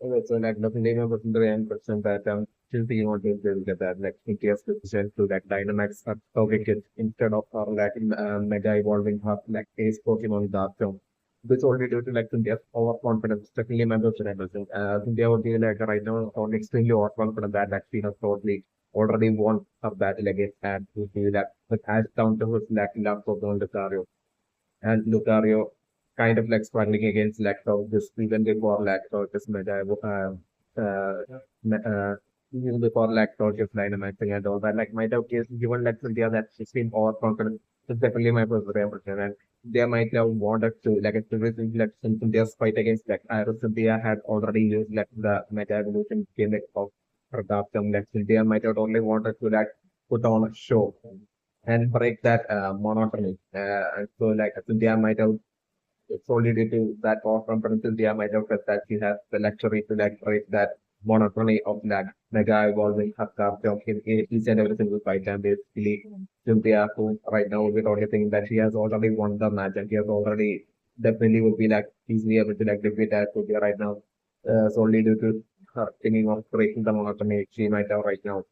Okay, so like definitely my personal impression that still thinking on to get that like Cynthia's decision to like Dynamax or Togekiss instead of her like mega evolving her like ace Pokemon Dark Zone. This only due to like Cynthia's overconfidence. Definitely my personal impression. Cynthia would be like right now on extremely overconfident that like she has totally already won her battle against and to see that with as down to his like love for Lucario and Lucario kind of like struggling against Lacto just even before Lacto just meta even before Lacto just dynamizing and all that. Like might have case given like Cynthia that she's been overconfident. It's definitely my first impression. And they might have wanted to like it's really like Cynthia's fight against like Iris Cynthia had already used like the meta evolution gimmick of her Darktom. Like Cynthia might have only wanted to like put on a show and break that monotony. So like Cynthia might have solely due to that power from Cynthia might have felt that she has the luxury to like break that monotony of that mega evolving her job in each and every single fight. And basically Cynthia who right now with only thing that she has already won the match and she has already definitely would be like easily able to like defeat that Cynthia right now. Solely due to her thinking of breaking the monotony she might have right now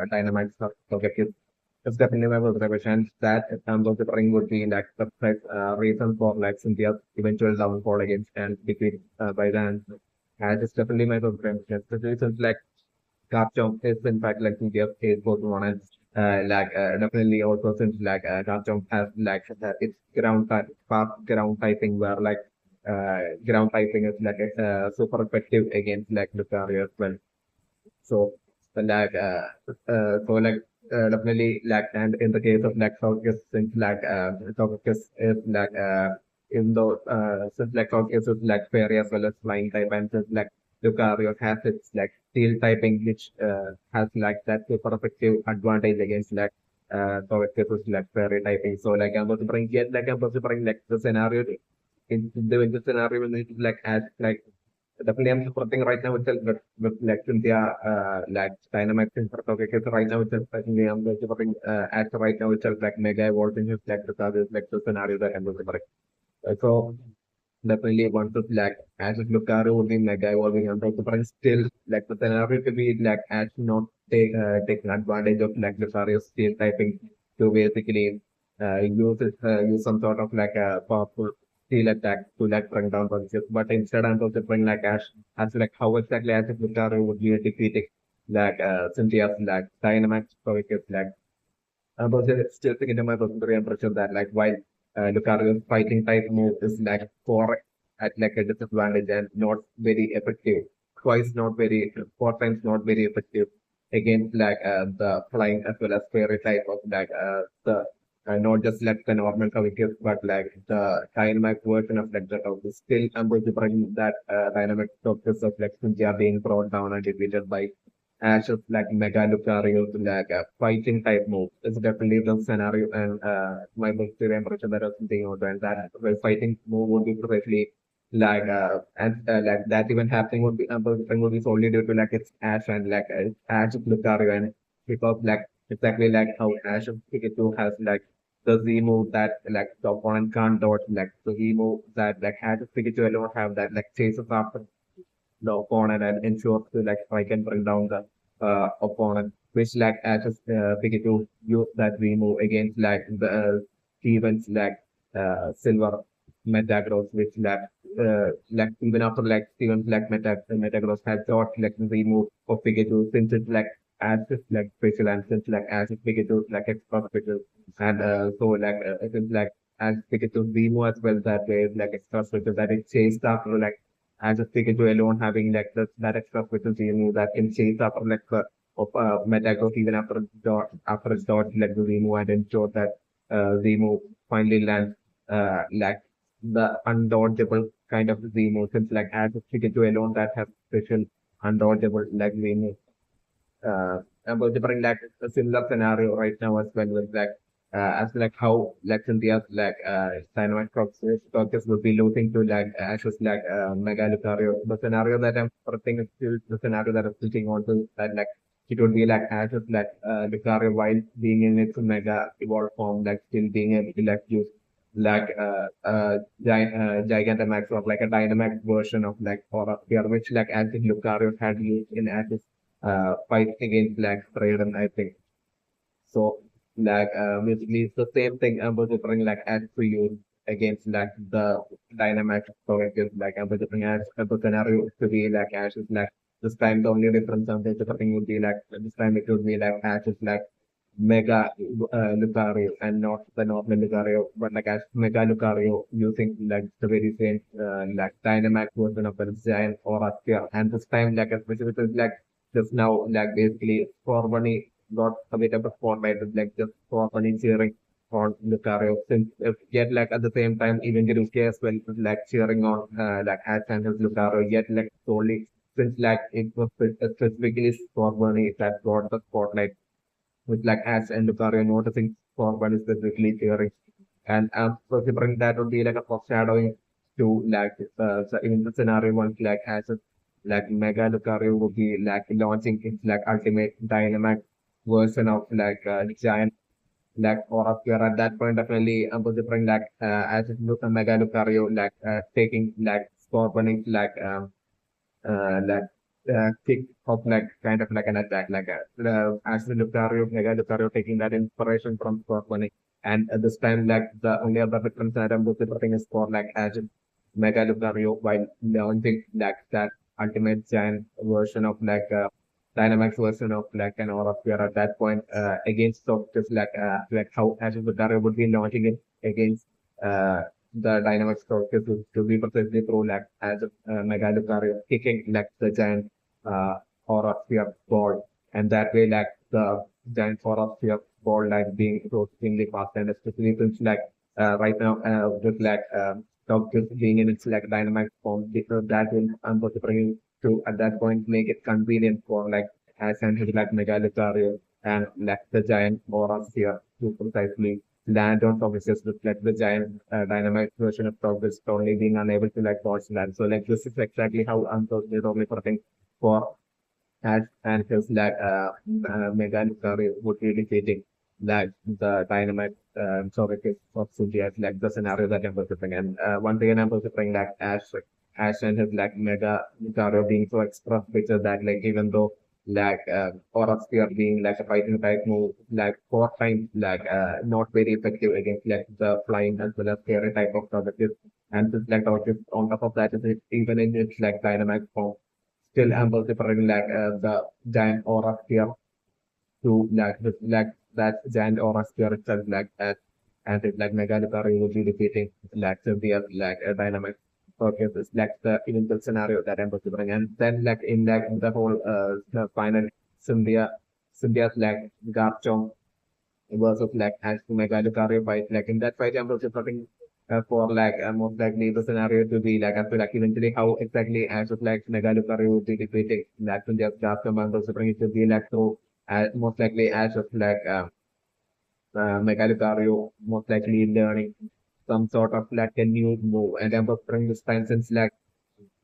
dynamites her Togekiss it's definitely my observation that in terms of the ring would be like the reason for like Cynthia's eventual downfall against and defeat by the end. And it's definitely my observation. Especially since like Garchomp is in fact like Cynthia's case both one and definitely also since like Garchomp has like its ground type fast ground typing where like ground typing is like super effective against like Lucario as well. So like definitely like and in the case of like Southwest since like Southwest is like in though since like Southwest is like fairy as well as flying type and since like Lucario has its like steel typing which has like that super effective advantage against like Southwest is like fairy typing. So like I'm about to bring yet like I'm about to bring like the scenario in the scenario when it is like as like definitely, I'm supporting right now itself with like Cynthia, like Dynamax in Togekiss right now itself. Definitely, I'm going to supporting at right now itself like Mega Evolving his like the scenario that I'm going to bring. So definitely want to like as if Lucario would be Mega Evolving and also but still like the scenario could be like as not taking advantage of like Lucario's steel typing to basically use some sort of like a powerful steel attack to like bring down punches. But instead I'm also bring like Ash as like how exactly as if Lucario would be defeating like Cynthia's like Dynamax Togekiss like but still thinking to my personal impression that like while Lucario's fighting type move is like four at like a disadvantage and not very effective. Twice not very, four times not very effective against like the flying as well as fairy type of like the not just like the normal Togekiss but like the dynamic version of like the Togekiss. Still, I'm going to bring that dynamic Togekiss of like Cynthia being brought down and defeated by Ash's like Mega Lucario like a fighting type move. It's definitely the scenario and my most impression that I was thinking about and that the fighting move would be precisely like that even happening would be would be solely due to like it's Ash and like Ash Lucario and because like exactly like how Ash of Pikachu has like the Z move that like the opponent can't dodge like the Z move that like Ash of Pikachu alone have that like chases after the opponent and ensures to like strike and bring down the opponent, which like as Pikachu use that we move against like the Steven's like silver Metagross, which like even after like Steven's like Metagross has got like the move of Pikachu since it's like as it's like special and since like as it's Pikachu's like extra special and so like since like as Pikachu's Vimo as well that way like extra special that it chased after like as a Pikachu alone having like that extra frequency move that can chase up like of Metagross even after after its dodge like the Zemu and ensure that Zemu finally lands like the undodgeable kind of Zemu since like as a Pikachu alone that has special undodgeable like Zemu I'm going to bring like a similar scenario right now as well with like as like how like Cynthia's like Dynamite Crocs will be losing to like Ash's like Mega Lucario. The scenario that I'm thinking is still the scenario that I'm switching on to that like it would be like Ash's like Lucario while being in its Mega evolved form like still being able to like use like Gigantamax or like a Dynamax version of like Horapia, which like I think Lucario had used in at his fight against like Raiden, I think. So like basically it's the same thing I'm going to bring like as to use against like the Dynamax Togekiss, like I'm going to bring as a scenario to be like Ash is like this time the only difference I'm going to bring would be like this time it would be like Ash is like Mega Lucario and not the normal Lucario, but like as Mega Lucario using like the very same like Dynamax version of the giant aura sphere. And this time like especially with like just now like basically for money got a bit of a spotlight with like just for money cheering on Lucario since if yet like at the same time even Giruki as well was, like cheering on like Ash and his Lucario yet like solely since like it was specifically for money that got the spotlight with like ads and Lucario noticing for what is specifically theory. And considering that would be like a foreshadowing to like so in the scenario one like as a, like Mega Lucario would be like launching its like ultimate dynamic version of like giant like aura sphere at that point definitely considering like as it looks Mega Lucario like taking like scorpioning like kick of like kind of like an attack, like as the Lucario, Mega Lucario taking that inspiration from Scorpion. And at this time, like the only other difference that I'm looking is for like as Mega Lucario while launching like that ultimate giant version of like Dynamax version of like an aura sphere at that point against of just like how as Lucario would be launching it against uh the dynamic structure to be precisely through like as Mega Lucario kicking like the giant aura sphere ball, and that way like the giant aura sphere ball like being so extremely fast and especially since like right now with like Togekiss being in its like dynamic form, because that will bring to at that point make it convenient for like as and his like Mega Lucario and like the giant aura sphere to precisely land on Togekiss with like the giant dynamite version of Togekiss only being unable to like dodge land. So like this is exactly how Antos is only protecting for and his like Mega Lucario would be defeating like the dynamite Togekiss of Cynthia is like the scenario that I'm considering. And one thing I'm considering like Ash and his like Mega Lucario being so extra feature that like even though like Aura Sphere being like a fighting type move like 4 times like not very effective against like the flying as well as scary type of Togekiss. And this like Togekiss on top of that is it, even in its like dynamic form still able to bring like the giant aura sphere to like that giant aura sphere itself like and it like Mega Lucario will be defeating like Cynthia like a dynamic focus is like the initial scenario that I'm supposed to bring. And then like in like the whole the final Cynthia's like Garchomp versus like as to Mega Lucario fight. Like in that fight, I'm also looking for like most likely the scenario to be like I feel like eventually how exactly as of like Mega Lucario would be defeating like to just Garchomp and also bring it to be like through most likely as of like Mega Lucario most likely learning some sort of like a new move. And I'm bring this time since like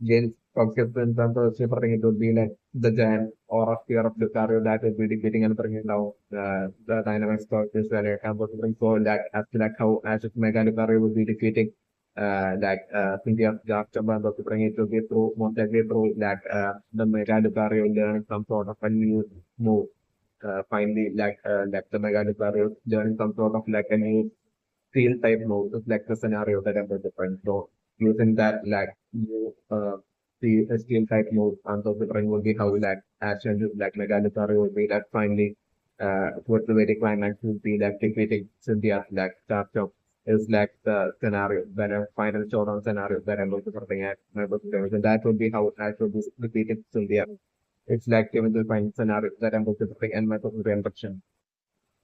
James Fox's in terms of shipping, it would be like the giant aura sphere of Lucario that will be defeating and bringing down the dynamic stock is very comfortable. So that as to like how as if Mega Lucario would be defeating Cynthia Jarchamba to bring it to be through most likely through that the Mega Lucario learning some sort of a new move. Finally like the Mega Lucario learning some sort of like a new field type mode is like the scenario that I'm different. So using that like you the skill type mode and so different will be how like action is like Megalithari will be that finally towards the very climax will be like defeating Cynthia like Starship is like the scenario that a final showdown scenario that I'm looking something at my book and that would be how I should be defeated Cynthia. It's like given the final scenario that I'm looking something and my book introduction.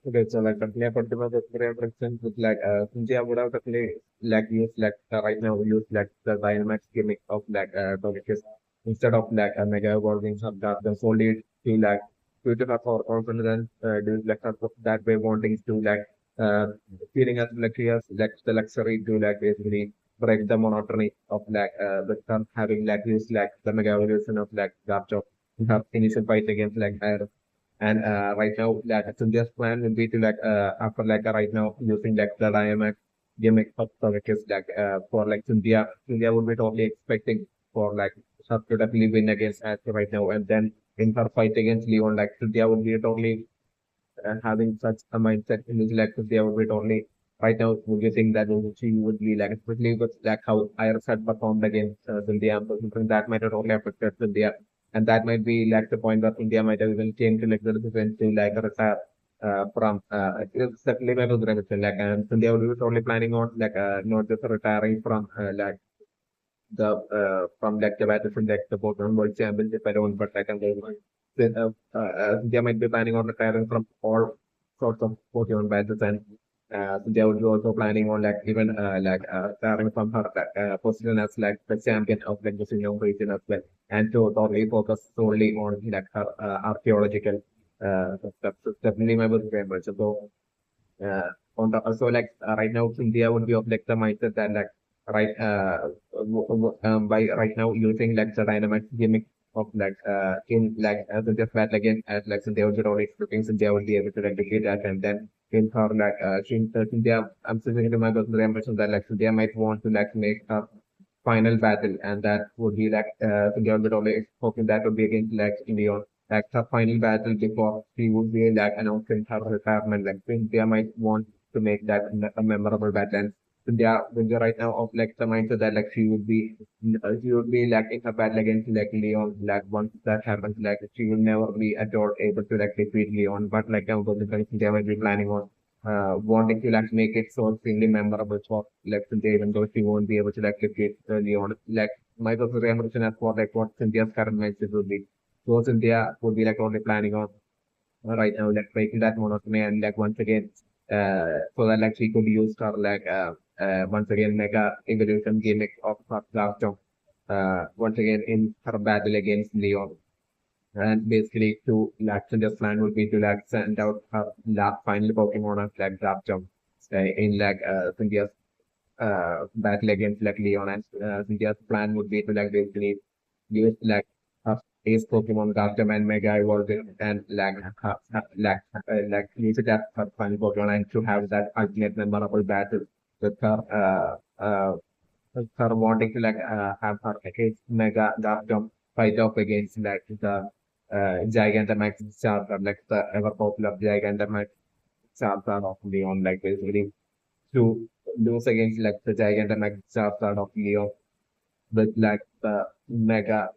Okay, so like continue for the career predictions with like Cynthia would have definitely like use like right now use like the dynamic gimmick of like Togekiss instead of like a mega evolving sub that the solely to like to have our confidence doing like that way wanting to like uh feeling as like he has like the luxury to like basically break the monotony of like the having like used like the mega evolution of like Garchomp in her initial fight against like and right now, like Cynthia's plan will be to like after like right now using like the dynamic gimmick of Togekiss for like Cynthia would be totally expecting for like her to definitely win against Ash right now, and then in her fight against Leon, like Cynthia would be totally having such a mindset in his like Cynthia would be totally right now. Would you think that she would be like, especially with like how Iris had performed against Cynthia, so something that might have totally affected Cynthia, and that might be like the point where India might have even changed to like the decision to like retire from it's definitely my position like so they were only planning on like not just retiring from like the from like the battle from like the Pokemon World Championship alone, but like they might be planning on retiring from all sorts of Pokemon battles and so they would be also planning on like even retiring from her position as like the champion of like the senior region as well and to totally focus solely on like her archaeological stuff. So definitely my favorite. So on the also like right now India would be of like the mindset that like right by right now using like the dynamite gimmick of like in like as just that again as like since they would be already looking since they would be able to like defeat that and then in her like India I'm thinking to my personal impression that like India might want to like make a final battle, and that would be like Leon would only hoping that would be against like Leon. Like the final battle before she would be like announcing her retirement. Like Cynthia might want to make that a memorable battle. And Cynthia right now of like the mindset that like she would be like in her battle against like Leon. Like once that happens, like she will never be at all able to like defeat Leon. But like I'm going to Cynthia might be planning on wanting to like make it so extremely memorable for like Cynthia, even though she won't be able to like replicate early on. Like my personal impression as for like what Cynthia's current mindset would be. So Cynthia would be like only planning on right now like breaking that monotony and like once again so that like she could use her like once again mega evolution gimmick of her last jump once again in her battle against Leon. And basically, to like Cynthia's plan would be to like send out her last final Pokemon as like draft jump in like Cynthia's battle against like Leon, and Cynthia's plan would be to like basically use like her ace Pokemon draft jump and Mega Evolve it and like use it as her final Pokemon and to have that ultimate memorable battle with her wanting to like have her like his mega dark jump fight off against like the Gigantamax Charizard, like the ever popular Gigantamax Charizard of Leon, like basically to lose against like the Gigantamax Charizard of Leon with like the mega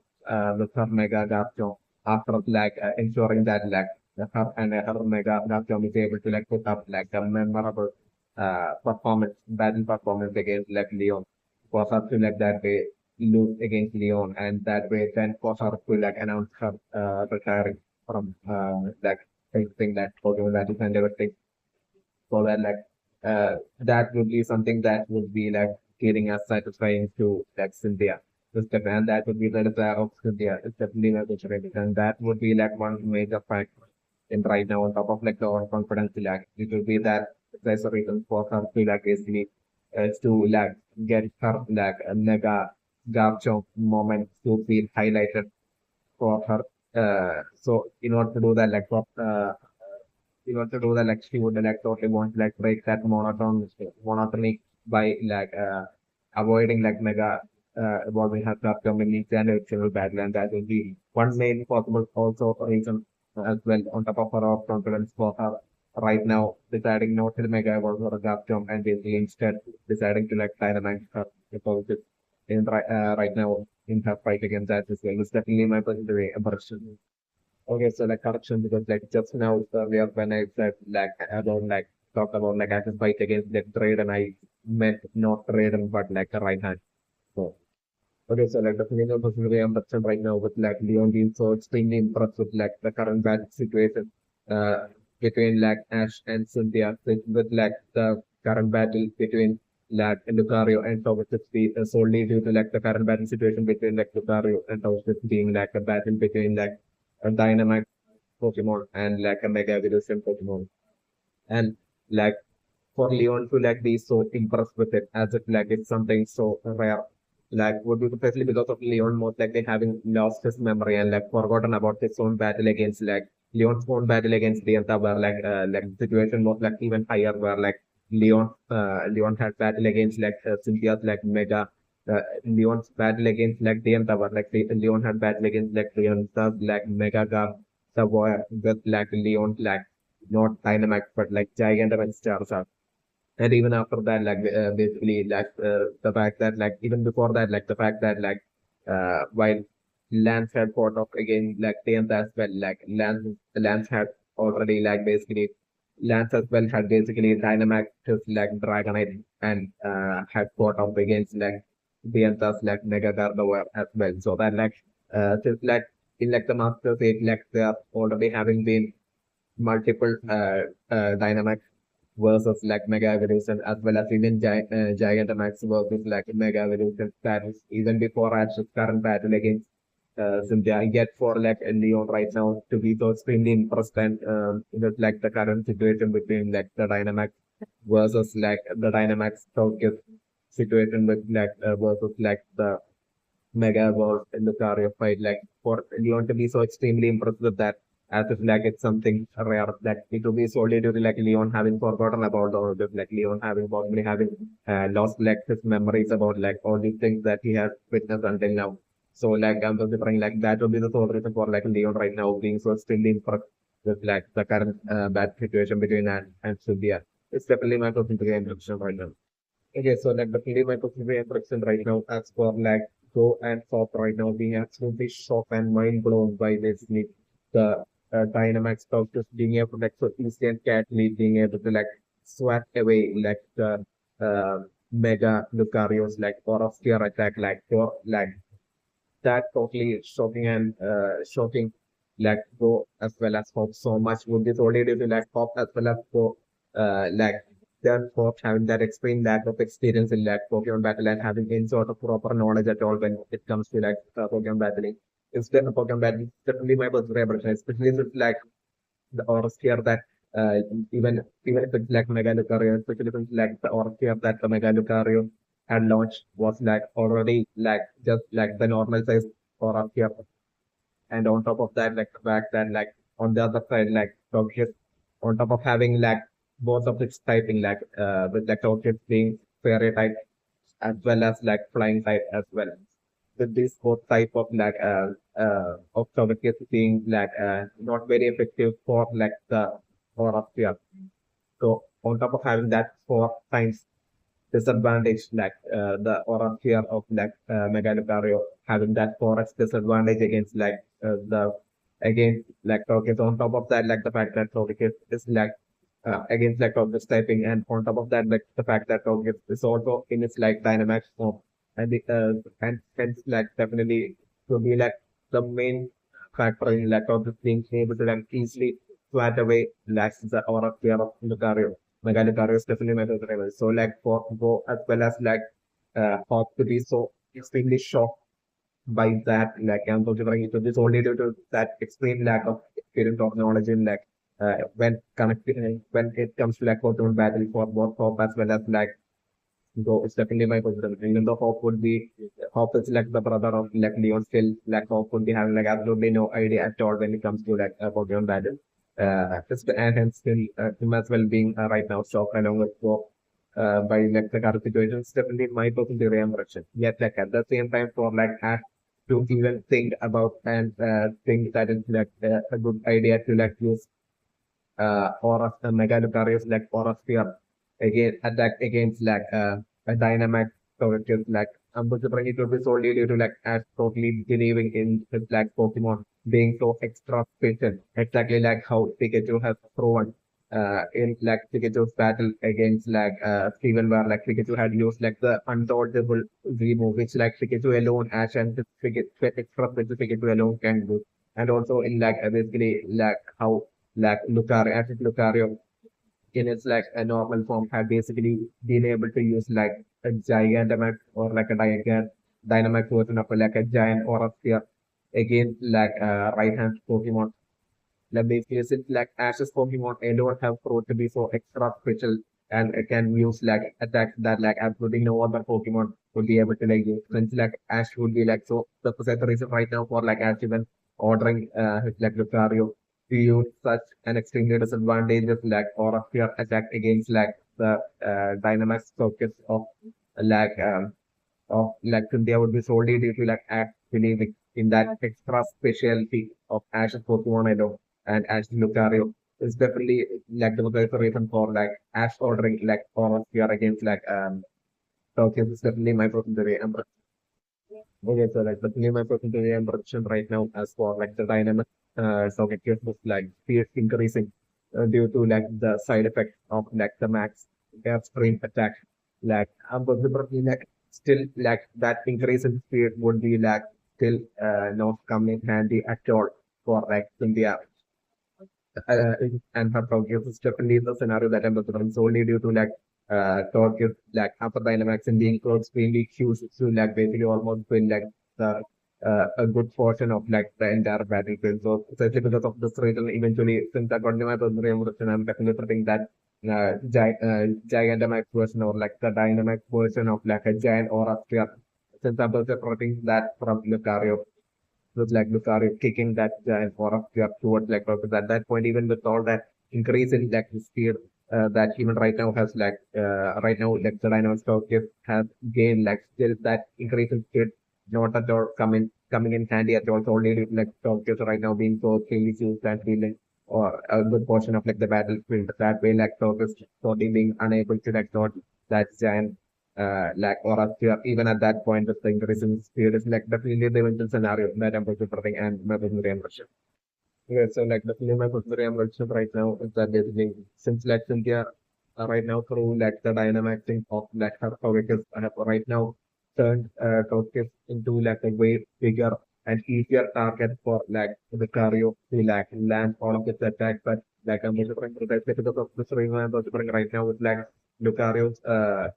with her mega dark jump after like ensuring that like her and her mega dark jump is able to like put up like a memorable battle performance against like Leon for her to like that way lose against Leon and that way then for her to like announce her retiring from like facing that Pokemon battle and everything so that like that would be something that would be like getting us satisfying to like Cynthia. And that would be the desire of Cynthia. It's definitely not the and that would be like one major factor in right now on top of like the overconfidence like it will be that there's a reason for her to like basically to like get her like a mega garbage moment to feel highlighted for her. So in order to do that, like in order to do that, like she would like totally want to like break that monotony by like avoiding like mega evolving her custom in each and every single battle, and that will be one main possible also reason as well on top of her confidence for her right now deciding not to mega evolve her custom and basically instead deciding to like dynamite her because it's in right now in her fight against that as well. It's definitely my personal impression. Okay, so like correction because like just now earlier when I said like about like talked about like I can fight against that trade and I meant not trade but like a right hand. So okay, so like the female personally I'm upset right now with like Leon being so extremely impressed with like the current bad situation between like Ash and Cynthia with like the current battle between like Lucario and Togekiss solely due to like the current battle situation between like Lucario and Togekiss being like a battle between like a dynamite Pokemon and like a Mega Evolution Pokemon. And like for Leon to like be so impressed with it as if like it's something so rare. Like would be especially because of Leon most likely having lost his memory and like forgotten about his own battle against like Leon's own battle against the where like the situation was like even higher where like Leon had battle against like Cynthia's like Mega. Leon's battle against like DM Tower. Like Leon had battle against like Leon's like Mega Guard Savoy with like Leon like not Dynamax but like Gigantamax Charizard. And even after that, like basically, like the fact that like even before that, like the fact that like while Lance had fought off again like Tails as well, like Lance had already like basically Lance as well had basically Dynamax just like Dragonite and had fought off against like Tails as like Mega Gardevoir as well. So that like just like in like the Masters 8, like they are already having been multiple Dynamax versus like Mega Evolution as well as even Gigantamax versus like Mega Evolution status even before Ash's current battle against Cynthia. Yet for like Leon right now to be so extremely impressed and with like the current situation between like the Dynamax versus like the Dynamax focus situation with like versus like the Mega Evolve in the Lucario fight, like for Leon to be so extremely impressed with that, as if like it's something rare that it will be solely due to like Leon having forgotten about all of this, like Leon having possibly having lost like his memories about like all these things that he has witnessed until now. So like I'm considering like that would be the sole reason for like Leon right now being so extremely impressed with like the current bad situation between and Sylvia. It's definitely my question to the introduction right now. Okay, so like definitely my personal impression right now as for like Go and Pop right now being absolutely shocked and mind blown by this need the Dynamax of just being able to like so easy and casually being able to like swat away like the Mega Lucario's like or of fear attack like for like that totally shocking and shocking like Go as well as Pop so much would be solely due to like Pop as well as Go like their Pop having that extreme lack of experience in like Pokemon battle and having any sort of proper knowledge at all when it comes to like Pokemon battling. Instead of Pokemon battling, definitely my personal impression, especially with like the aura sphere that uh, even if it's like Mega Lucario, especially if it's like the aura sphere that the Mega Lucario had launched was like already like just like the normal size aura sphere. And on top of that, like the fact that like on the other side, like Togekiss, on top of having like both of its typing, like with like Togekiss being fairy type as well as like flying type as well. With this both type of Togekiss being like not very effective for like the aura sphere. So on top of having that 4 times disadvantage, like the aura sphere of like Mega Lucario having that forest disadvantage against like the against like Togekiss. On top of that, like the fact that Togekiss is like against like Togekiss typing, and on top of that, like the fact that Togekiss is also in its like Dynamax form, and hence like definitely to be like the main factor in like Togekiss being able to like easily swat away like the aura sphere of Lucario. Mega Lucario is definitely my favorite rival. So like for Go as well as like Hawk to be so extremely shocked by that, like I'm considering it is only due to that extreme lack of experience of knowledge in like when it comes to like Pokemon battle for both Hop as well as like Go. It's definitely my position. Even though Hop is like the brother of like Leon, still like Hop would be having like absolutely no idea at all when it comes to like Pokemon battle. And hence still him as well being right now shocked along with Go by like the current situation. It's definitely my personal reaction. Yet like at the same time for like Ash to even think about and think that it's like a good idea to like use or a Mega Lucario's like Aura Sphere again attack against like a dynamic character like Ambassador it will be solely due to like as totally believing in his like Pokemon being so extra special. Exactly like how Pikachu has proven in like Pikachu's battle against like Steven where like Pikachu had used like the undodgeable remove which like Pikachu alone Ash and his extra special Pikachu alone can do. And also in like basically like how like Lucario, as if Lucario in its like a normal form had basically been able to use like a Gigantamax or like a Dynamax version of like a giant aura sphere against like right hand Pokemon. Like basically since like Ash's Pokemon alone have proved to be so extra special and it can use like attacks that like absolutely no other Pokemon would be able to like use. Since like Ash would be like so the the reason right now for like Ash even ordering like Lucario to use such an extremely disadvantageous like aura sphere attack against like the dynamic focus like like Cynthia would be solely due to like Ash believing in that extra specialty of Ash's Pokemon Idol and Ash's Lucario is definitely like the reason for like Ash ordering like Forest Fear against like Togekiss is definitely my personal okay, so like the my percentage and production right now as for like the dynamic socket case was like fierce increasing due to like the side effect of like the max air stream attack. Like but the like still like that increase in speed would be like still not coming handy at all for like India uh, and her progress is definitely the scenario that I'm considering solely due to like torque is like upper dynamics and being extremely huge to like basically almost win like the a good portion of like the entire battlefield. So especially because of this reason, eventually since I got my personal evolution, I'm definitely think that Gigantamax version or like the dynamic version of like a giant or a sphere. Since I'm separating that from Lucario with like Lucario kicking that giant for a step towards like purpose. At that point, even with all that increase in like the speed that even right now has like right now like the dynamic stock has gained like still that increase in speed not at all coming in handy at all. So only like stock right now being so extremely used and feeling or a good portion of like the battlefield. That way like stock is totally being unable to like dodge that giant like or a fear, even at that point, the increase in speed is like definitely the eventual scenario that I'm considering and my personal version. Okay, so like definitely my personal version right now is that basically since like Cynthia right now through like the dynamic thing of like her Togekiss, I have right now turned Togekiss into like a way bigger and easier target for like the Cario to like land all of its attacks. But like I'm considering precisely because of this reason I'm considering right now with like Lucario's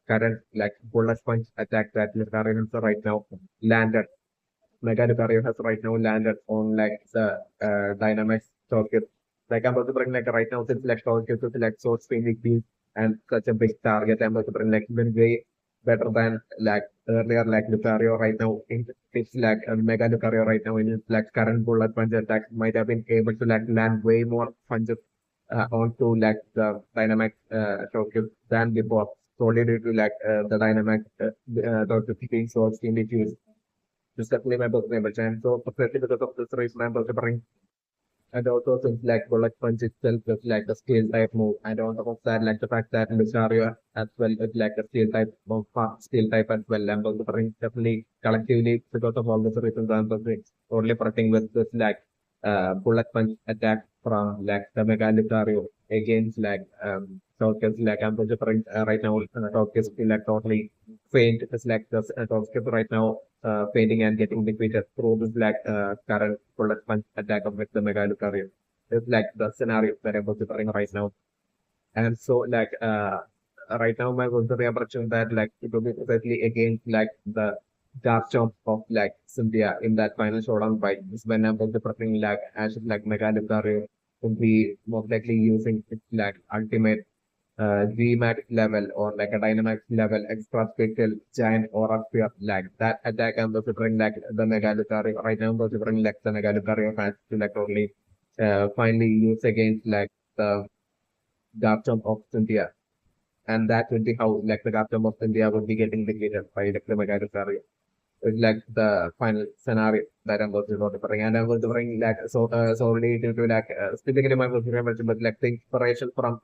current like bullet punch attack that Lucario has right now landed. Mega Lucario has right now landed on like the dynamic circuit. Like I'm about to bring like right now since like circuit is like so extremely big and such a big target. I'm about to bring like even way better than like earlier like Lucario right now. It's like Mega Lucario right now in its like current bullet punch attack might have been able to like land way more punches onto like the dynamic circuit than before. Solely due to like the dynamic circuit being so extremely huge. Just definitely my personal chance. So especially because of this reason, I'm considering and also since like bullet punch itself is like a steel type move. And on top of that, like the fact that Lucario as well is like a steel type move, steel type as well. I'm considering definitely collectively because of all these reasons I'm considering only parting with this like bullet punch attack from like the Mega Lucario against like Togekiss. Like I'm considering right now Togekiss feel like totally faint. It's like the Togekiss right now fainting and getting defeated through this like current bullet punch attack of the Mega Lucario. It's like the scenario that I'm considering right now. And so like right now my considering approaching that like it will be exactly against like the dark chomp of like Cynthia in that final showdown fight is when I'm considering like as like Mega Lucario will be most likely using its like ultimate GMAT level or like a dynamic level extra special giant aura sphere like that attack I'm considering like the Mega Lucario right now I'm considering like the Mega Lucario fans to like only finally use against like the Dark Jump of Cynthia and that would be how like the Dark Jump of Cynthia would be getting defeated by like the Mega Lucario. It's like the final scenario that I'm going to bring and I'm going to bring like so related to like specifically my personal but like the inspiration from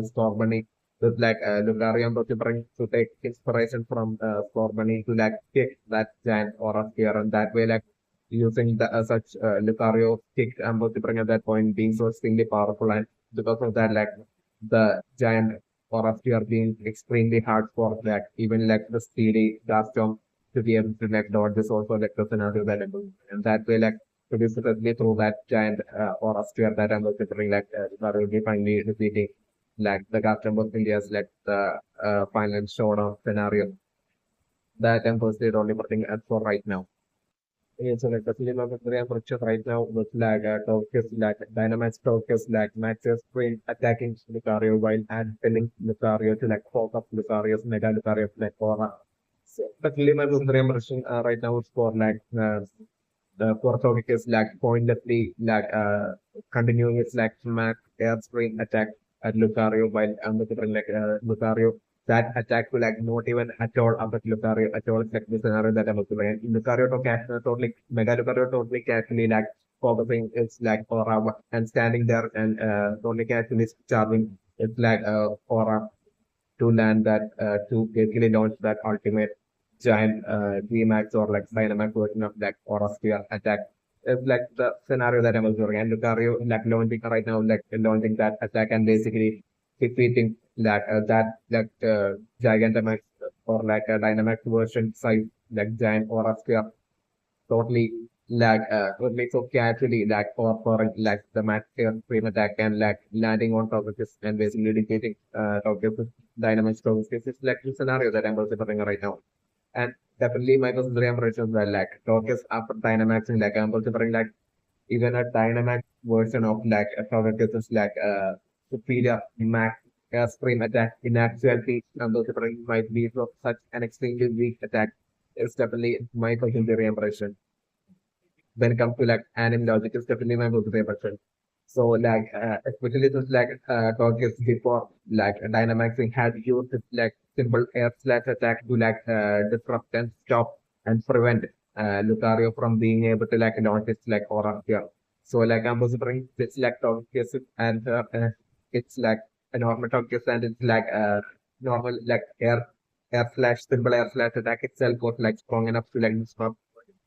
Storm Bunny with like Lucario I'm going to bring to take inspiration from Storm Bunny to like kick that giant aura sphere and that way like using the such Lucario kick I'm going to bring at that point being so extremely powerful and because of that like the giant aura sphere being extremely hard for like even like the speedy gas jump to be able to like dot this also like the scenario available. And that way like produce it through that giant or a sphere that I'm considering like that will be finally repeating like the Captain of India's like the final showdown scenario that I'm considering only putting as for right now. Yeah, so like the film I'm considering picture right now with like Togekiss like Dynamax Togekiss like Max's screen attacking Lucario while and telling Lucario to like focus up Lucario's Mega Lucario like aura. So the film I'm considering right now is for like the Puerto is like pointlessly like continuing its like smack air spring attack at Lucario while considering Lucario. That attack will like not even at all affect Lucario at all. It's like the scenario that I'm considering. Lucario to catch totally Mega Lucario totally actually like focusing it's like aura and standing there and totally actually charging it's like aura to land that to basically launch that ultimate giant VMAX or like Dynamax version of that Aura Sphere attack. It's like the scenario that I'm observing. And Lucario like launching right now, like launching that attack and basically defeating that Gigantamax or like a Dynamax version size like giant Aura Sphere totally totally so casually for like the match frame attack and like landing on top of this and basically defeating top of this dynamic strokes. This is like the scenario that I'm considering right now. And definitely my considering as well like Togekiss after Dynamax and like I'm considering like even a Dynamax version of like a Togekiss is like superior max stream attack in actuality I'm considering might be of such an extremely weak attack. It's definitely my considering impression when it comes to like anime logic is definitely my most favorite. So like especially since like Togekiss before like Dynamaxing had used its like simple air slash attack to like disrupt and stop and prevent Lucario from being able to like launch its like aura here. So like I'm considering this like Togekiss and it's like a normal Togekiss and it's like normal like air slash simple air slash attack itself was like strong enough to like disrupt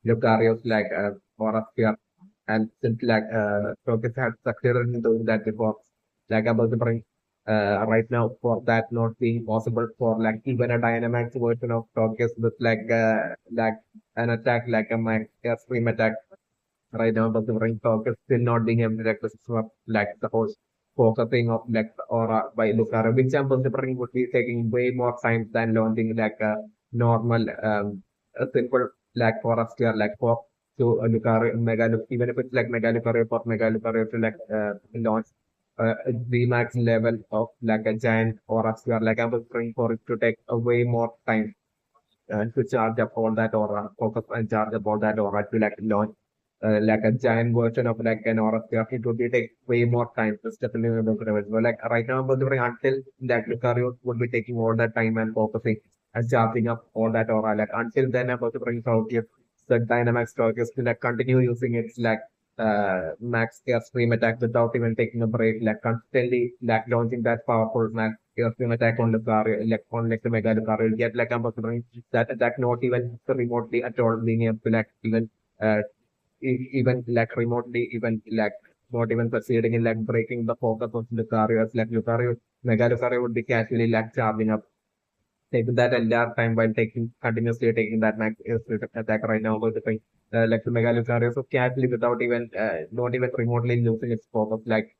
Lucario's like aura sphere and since like Focus had succeeded in doing that before, like I'm also bring right now for that not being possible for like even a Dynamax version of Focus with like an attack like a max stream attack right now, but the bring Focus still not being able to like disrupt like the whole focusing of like the aura by Lucario, which I'm considering would be taking way more time than launching like a normal a simple like aura sphere like for to Lucario, even if it's like Mega Lucario for Mega Lucario to like launch a VMAX level of like a giant aura sphere, like I was trying for it to take a way more time to charge up all that aura, focus and charge up all that aura to like launch like a giant version of like an aura sphere. It would be take way more time. It's definitely available. Like right now, I'm considering until that Lucario would be taking all that time and focusing and charging up all that aura. Like until then, I'm considering the Dynamax Togekiss to like continue using its like max airstream attack without even taking a break, like constantly like launching that powerful max airstream attack on Lucario, like on like the Mega Lucario. Yet like I'm considering that attack not even remotely at all being able to like even uh, even like remotely even like not even succeeding in like breaking the focus of Lucario as like Lucario Mega Lucario would be casually like charging up taking that entire time while taking continuously taking that max attack right now with the thing like the Mega Lucario so casually without even not even remotely losing its focus like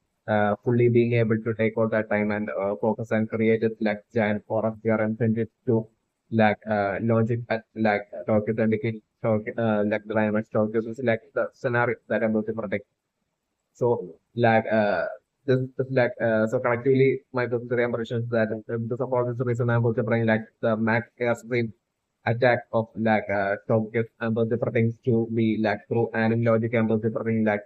fully being able to take all that time and focus and create it like giant forest here and send it to like launch it at like Tokyo and like the Dynamax Tokyo is like the scenario that I'm looking for so like this like so collectively my the impression is that this of all this reason I'm also bring like the max airstream attack of like Togekiss and the different to be like through anim logic and the different like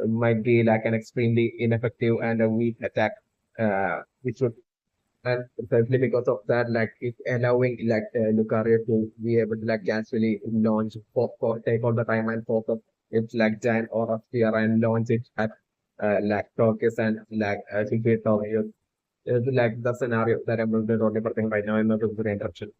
might be like an extremely ineffective and a weak attack which would and simply because of that, like it's allowing like Lucario to be able to like actually launch take all the time and focus it's like giant aura sphere and launch it at like Togekiss and like defeat Togekiss. It's like the scenario that I'm really thing right now in the very interruption.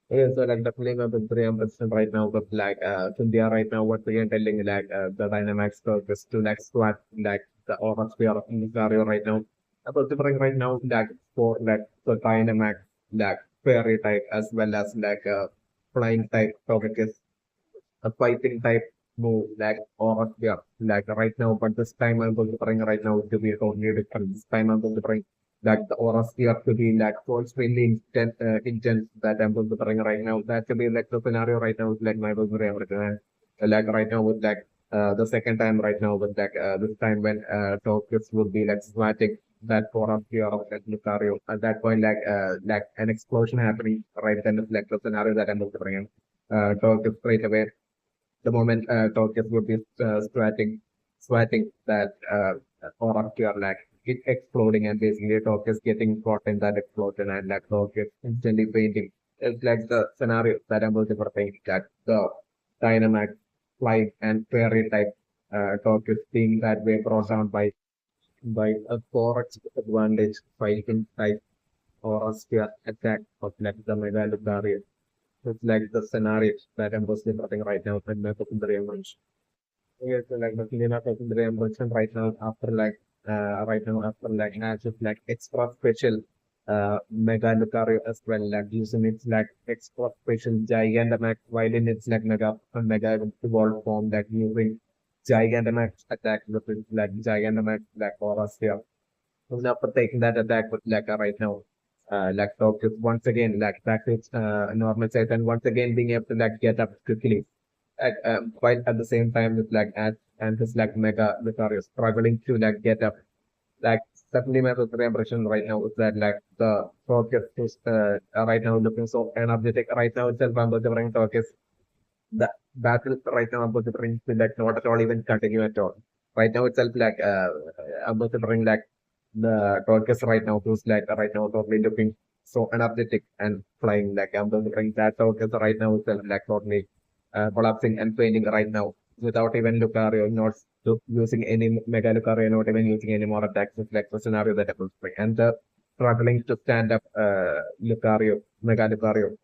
Yeah, so like definitely my very impression right now but like Cynthia right now what we are telling like the Dynamax Togekiss to like squat like the aura sphere of Lucario right now. About different right now like for like the Dynamax like fairy type as well as like flying type Togekiss a fighting type move like or yeah like right now but this time I'm going to bring right now to be totally different this time I'm going to bring like the aura sphere to be like so extremely intense that I'm going to bring right now that to be like the scenario right now is like my favorite like right now with like the second time right now with like this time when Tokus will be like swatting that aura sphere of like Lucario at that point like an explosion happening right then it's like the scenario that I'm going to bring in Tokus straight away the moment Togekiss would be swatting that aura to your leg. it exploding and basically talk is getting caught in that explosion and like talk is instantly fainting. It's like the scenario that I'm going to paint that the dynamic flight and fairy type talk is being that way brought down by a 4x advantage fighting type or a spear attack of like the Mega Lucario. It's like the scenario that I'm mostly putting right now in my secondary emerge. Yes, so like the Lina secondary emergence right now after like as if like extra special Mega Lucario as well, like using its like extra special Gigantamax while in its like Mega evolved form that using Gigantamax attack with its like Gigantamax like aura sphere. So now for taking that attack with Leka right now. Like Focus once again like back to its normal size and once again being able to like get up quickly. Quite at the same time with like and his like Mega Lucario struggling to like get up. Like certainly my first impression right now is that like the Focus is right now looking so energetic. Right now itself I'm delivering Focus the battle right now about the bring will like not at all even continue at all. Right now itself like about to bring like the broadcast right now who's like right now totally looking so energetic and flying like I'm going to bring that broadcast right now itself like totally collapsing and failing right now without even Lucario not using any Mega Lucario not even using any more attacks. It's like the scenario that happens and struggling to stand up Lucario Mega Lucario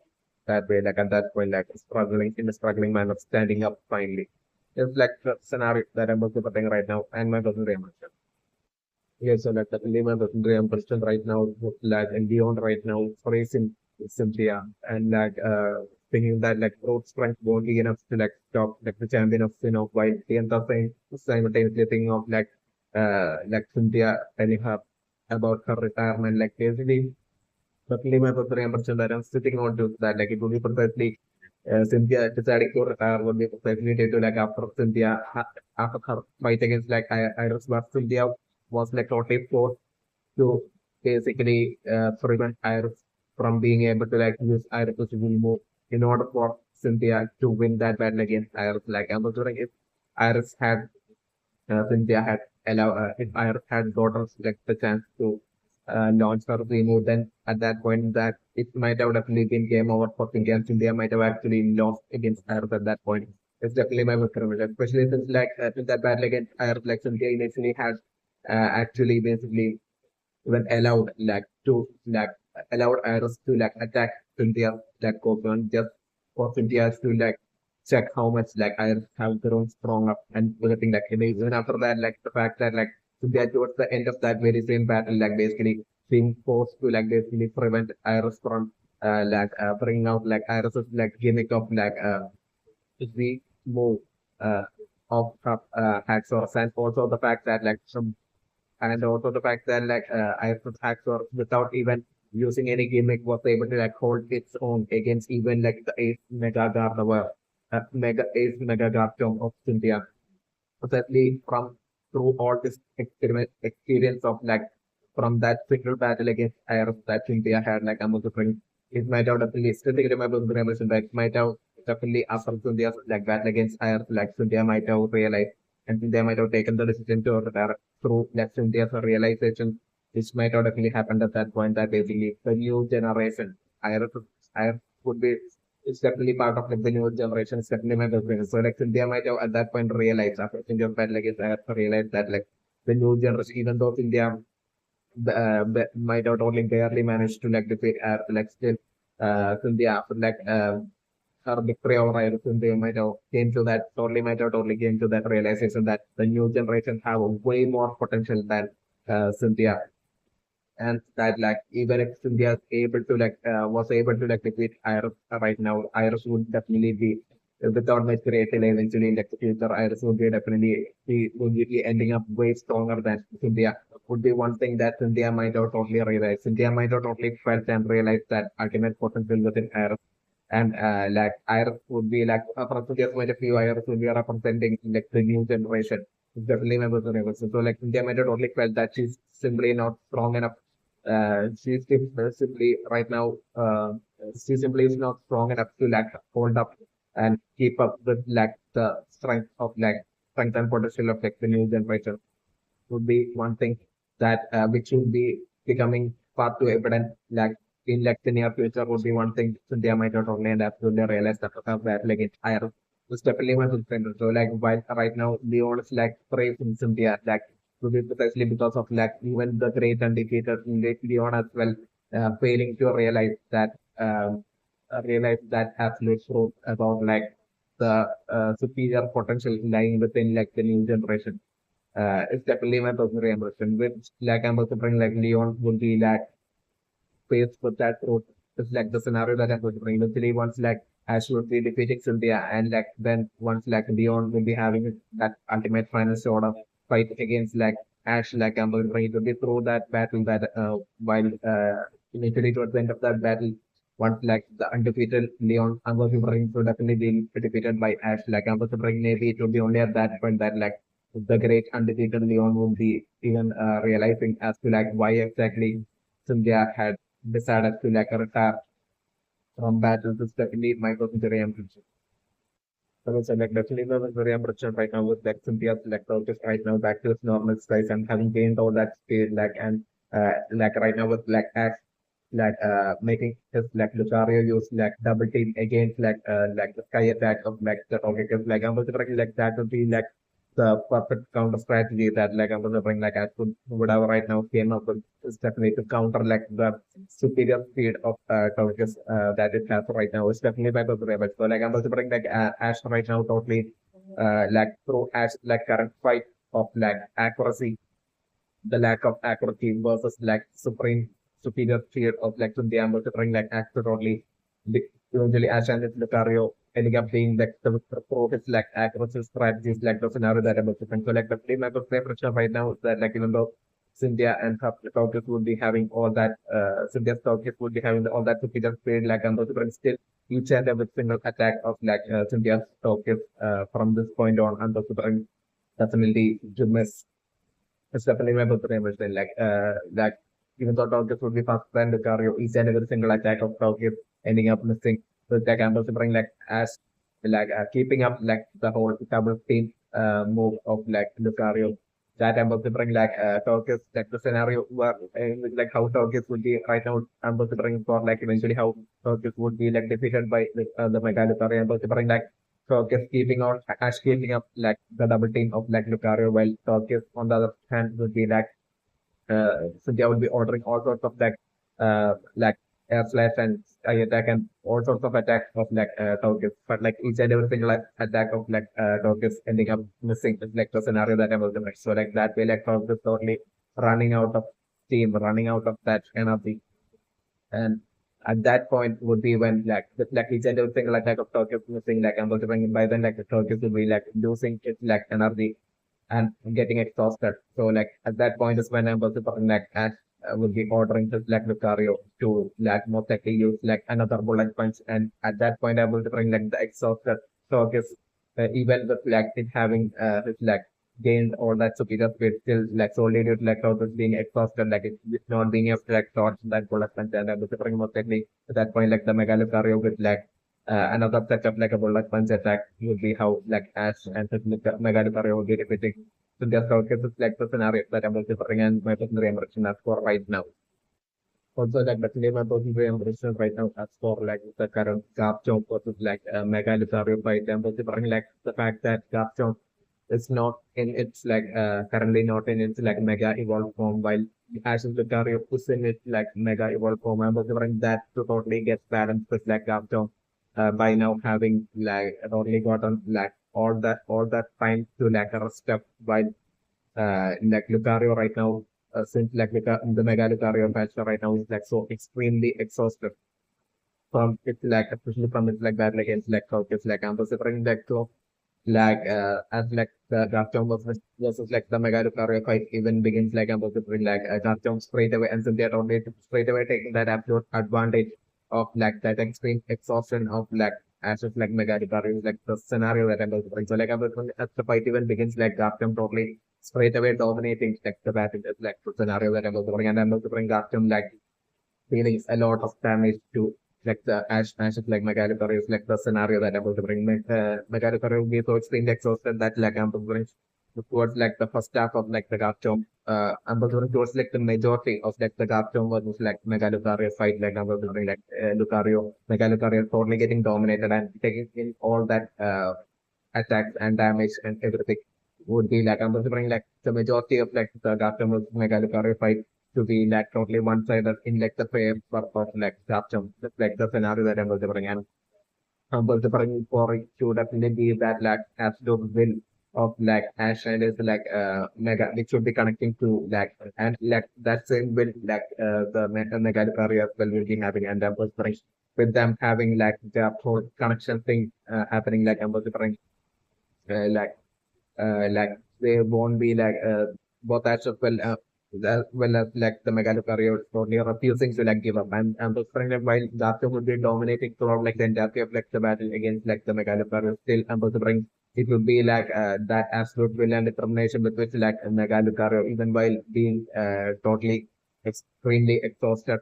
that way, like at that point, like struggling in a struggling manner, standing up finally. It's like the scenario that I'm also putting right now, and my cousin Raymond. Yes, so like the Lima cousin Raymond person right now, like and beyond right now, praising Cynthia and like thinking that like road strength won't be enough to like stop like the champion of while the other thing simultaneously thinking of like Cynthia telling her about her retirement, like basically luckily, my program person that I'm sitting on to that, like it would be precisely Cynthia deciding to retire would be precisely due to like after after her fight against like Iris, but Cynthia was like totally forced to basically prevent Iris from being able to like use Iris to move in order for Cynthia to win that battle against Iris. Like I'm wondering if Iris had Cynthia had if I had got us like the chance to launch her remove, then at that point that it might have definitely been game over for Cynthia and Cynthia might have actually lost against Iris at that point. It's definitely my recommendation, especially since like in that battle against Iris, like Cynthia initially had actually basically when allowed like to like allowed Iris to like attack Cynthia like Copeland just for Cynthia to like check how much like Iris have grown strong up and everything like and even after that like the fact that like Cynthia towards the end of that very same battle like basically being forced to like basically prevent Iris from bringing out like Iris's like gimmick of the move uh of her hacksaws and also the fact that like some and also the fact that Iron Haxor without even using any gimmick was able to like hold its own against even like the Ace Mega Gardevoir, Mega Garchomp of Cynthia. Certainly from through all this experience of like from that single battle against Iron that Cynthia had like I'm also saying it might have definitely still think remember that might have definitely after Cynthia's like battle against Iron like Cynthia might have realized and they might have taken the decision to retire through like Cynthia's realization which might have definitely happened at that point that basically the new generation Iron would be it's definitely part of like the new generation. It's definitely my opinion. So like Cynthia might have at that point realized after Cynthia's battle against Iron realized that like the new generation, even though Cynthia might have only barely managed to like defeat like still Cynthia after her victory over Iris Cynthia might have came to that totally might have totally came to that realization that the new generation have a way more potential than Cynthia and that like even if Cynthia is able to was able to like defeat Iris right now, Iris would definitely be without much creative eventually in like the future, Iris would be ending up way stronger than Cynthia. Would be one thing that Cynthia might have totally realized. Cynthia might have totally felt and realized that ultimate potential within Iris. And like Iris would be like from Cynthia's point of view, Iris would be representing like the new generation. It's definitely my personal reason. So like Cynthia might have totally felt that she's simply not strong enough she's simply right now, she simply is not strong enough to like hold up and keep up with like the strength of like strength and potential of like the new generation would be one thing that which will be becoming far too evident like in like the near future would be one thing Cynthia might not only and absolutely realize that that like it higher was definitely one of the so like while right now Leon is like praising Cynthia like to be precisely because of like even the great undefeated Leon as well failing to realize that absolute truth about like the superior potential lying within like the new generation. It's definitely my personal impression. Which like I'm also bring like Leon would be like faced with that road. It's like the scenario that I'm going to bring. Literally, once like Ash would be defeating Cynthia, and like then once like Leon will be having that ultimate final sort of fight against like Ash, like I'm going to bring it will be through that battle that while initially towards the end of that battle, once like the undefeated Leon, I'm going to bring so definitely be defeated by Ash. Like I'm going to bring maybe it will be only at that point that like the great undefeated Leon will be even realizing as to like why exactly Cynthia had decided to like retire from battle to definitely my person very ambitious. So it's like definitely was very ambitious right now with like Cynthia's like focus right now back to its normal size and having gained all that speed like and like right now with like Axe like making his like Lucario use like double team against like the sky attack of like the Togekiss like I'm considering like that would be like the perfect counter strategy that like I'm considering like I could whatever right now came up with is definitely to counter like the superior speed of Togekiss that it has right now. It's definitely by the level. So like I'm considering like Ash right now totally like through Ash like current fight of like accuracy the lack of accuracy versus like supreme superior fear of like Cynthia considering like accurately usually Ash and Lucario ending up being like the pro his like accuracy strategies like the scenario that I'm looking. So like the play map of pressure right now is that like even though Cynthia and her Togekiss would be having all that Cynthia's Togekiss would be having all that superior speed like I'm considering still each and every single attack of like Cynthia's Togekiss from this point on and considering definitely to miss it's definitely my birthday everything. Like even though Togekiss would be faster than Lucario, each and every single attack of Togekiss ending up missing. So it's like I'm considering like as like keeping up like the whole double team move of like Lucario. That I'm considering like Togekiss like the scenario where like how Togekiss would be right now. I'm considering for like eventually how Togekiss would be like defeated by the Mega Lucario. I'm considering like Togekiss keeping on Ash keeping up like the double team of like Lucario while Togekiss on the other hand would be like Cynthia would be ordering all sorts of like air slash and sky attack and all sorts of attacks of like Togekiss. But like each and every single like, attack of like Togekiss ending up missing is like the scenario that I'm ultimate. So like that way like Togekiss totally running out of steam, running out of that energy. And at that point would be when like each and every single attack of Tokyo missing like I'm going to bring in by then like the Tokyo will be like losing its like energy and getting exhausted. So like at that point is when I'm also talking like Ash would be ordering his like Lucario to like most likely use like another bullet punch and at that point I will bring like the exhausted Tokyo even with like it having his like gained all that superior speed still like solely due to like how was being exhausted, like it's not being able to like dodge that bullet punch and the suffering most likely at that point like the Mega Lucario with like another setup like a bullet punch attack would be how like Ash and his Mega Lucario would be defeating. So just how it's like the scenario that I'm suffering and my personal impression as for right now. Also like definitely my personal impression right now as for like the current Garchomp versus like Mega Lucario fight. I'm suffering like the fact that Garchomp it's not in its like currently not in its like mega evolved form while Ash's Lucario is in its like mega evolved form. I'm considering that to totally get balanced with like after by now having like totally gotten like all that time to like rest up while like Lucario right now since like the mega Lucario patch right now is like so extremely exhausted from its like especially from its like bad like it's like focus like I'm considering like to as like the Garchomp versus like the Mega Lucario fight even begins like I'm considering like Garchomp straight away and Cynthia only straight away taking that absolute advantage of like that extreme exhaustion of like Ash's like Mega Lucario is like the scenario that I'm considering. So like I'm considering as the fight even begins like Garchomp totally straight away dominating like the battle is like the scenario that I'm considering and I'm considering Garchomp like dealing a lot of damage to like the Ash is like Megalithor is like the scenario that I'm going to bring. Megalithor will be so extremely exhausted that like I'm going to bring towards like the first half of like the Garchomp. I'm referring towards like the majority of like the Garchomp versus like Mega Lucario fight. Like I'm referring like Lucario, Mega Lucario totally getting dominated and taking in all that attacks and damage and everything would be like I'm referring like the majority of like the Garchomp versus Mega Lucario fight to be like totally one-sided in like the favor of like Garchomp. That's like the scenario that I'm referring. And but the parang for it to definitely be that like absolute will of like Ash and is like mega which should be connecting to like and like that same will like mega career will be having and was with them having like the whole connection thing happening like was like like they won't be like both as well as like the Megalo career totally refusing to like give up. And the friend like while Garto would be dominating throughout like the entirety of like the battle against like the Megalo career, still I'm also bring it would be like that absolute will and determination with which like Megalo career even while being totally extremely exhausted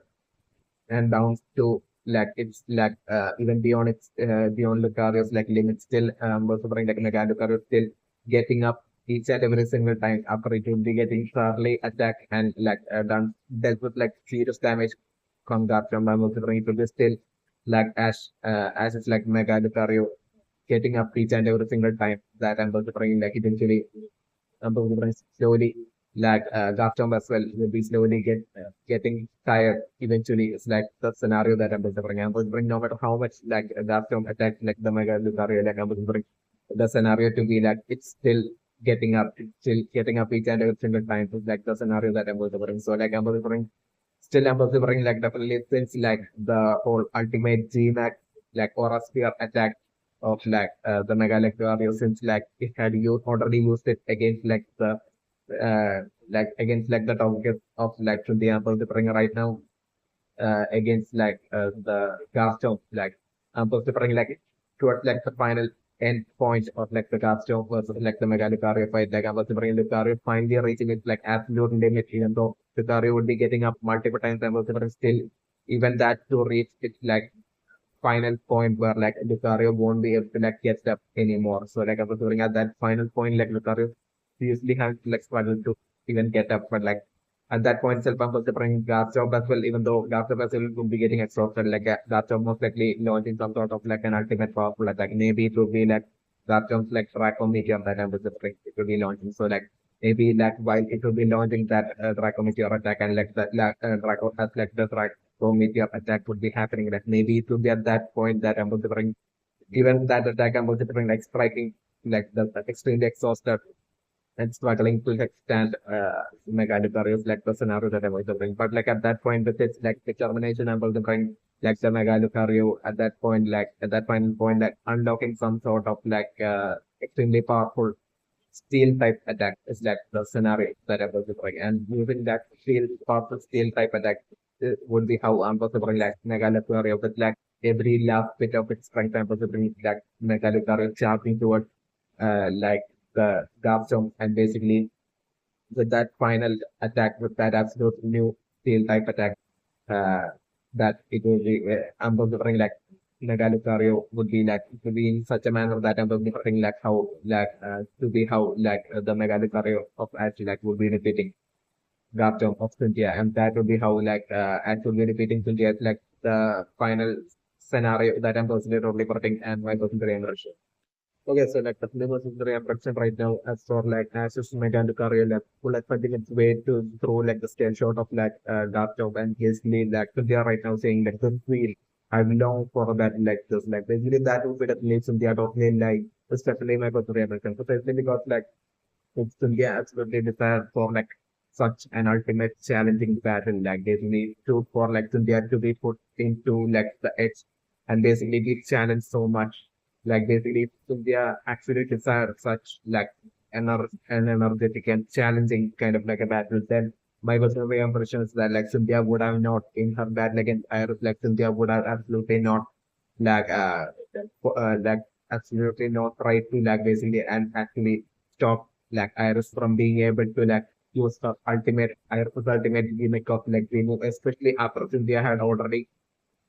and down to like it's like even beyond its beyond Lucario's like limits still also bring like Mega Lucario still getting up each and every single time after it will be getting thoroughly attacked and like done dealt with like serious damage from that from also bring it will be still like as it's like Mega Lucario getting up each and every single time that I'm also bringing like eventually slowly like Garchomp as well will be slowly getting tired eventually. It's like the scenario that I'm delivering. I'm delivering no matter how much like Garchomp attacks like the Mega Lucario, like I'm delivering the scenario to be like it's still getting up, it's still getting up each and every single time. It's like the scenario that I'm delivering. So like I'm delivering still I'm delivering like definitely since like the whole ultimate G-Max like Aura Sphere attack of like the Mega Lucario since like it had used already used it against against like the Togekiss of like Cynthia Ample preparing right now against like the Garchomp like Ample preparing like towards like the final end point of like the Garchomp versus like the Mega Lucario fight like Ample preparing Lucario finally reaching its like absolute limit even though Lucario would be getting up multiple times Ample preparing still even that to reach its like final point where like Lucario won't be able to like get up anymore. So like I was doing at that final point, like Lucario usually has to like struggle to even get up, but like at that point, Selpam was bringing Garchomp as well, even though Garchomp as well would be getting exhausted, like Garchomp most likely launching some sort of like an ultimate powerful attack. Maybe it would be like Garchomp's like Draco Meteor that I was bring it will be launching. So like maybe like while it will be launching that Draco Meteor attack and like that Draco has like the Draco Meteor attack would be happening. Like maybe it would be at that point that I'm bring even that attack I'm bring like striking like the extremely exhausted and struggling to like stand Mega Lucario like the scenario that I was bring. But like at that point with its like determination I'm to bring like the Mega Lucario at that point like at that final point like unlocking some sort of like extremely powerful steel type attack is like the scenario that I was bring. And using that powerful steel type attack would be how I'm supposed to bring like Mega Lucario with like every last bit of its strength I'm supposed to bring like Mega Lucario charging towards like the Garchomp and basically with that final attack with that absolute new steel type attack uh, that it will be I'm bring like Mega Lucario would be like to be in such a manner that I'm bring like how like to be how like the Mega Lucario of actually like would be repeating Garchomp of Cynthia and that would be how like Ash would be repeating Cynthia like the final scenario that I'm personally totally putting and my personal immersion. Okay, so like the flavors is very impression right now as for like Ashes Mega Lucario like who like finding its way to through like the scale shot of like Dark Job and basically like so they are right now saying like the feel I long for that like this like basically that would be the place in the art of name like especially my personal impression. So basically because like it's India absolutely desired for like such an ultimate challenging battle. Like they need to for like India to be put into like the edge and basically be challenged so much. Like basically India actually desire such like an energetic and challenging kind of like a battle. Then my personal way impression is that like Cynthia would have not in her battle against Iris, like Cynthia would have absolutely not like like absolutely not try to like basically and actually stop like Iris from being able to like use the ultimate Iris' ultimate gimmick of like remove, especially after Cynthia had already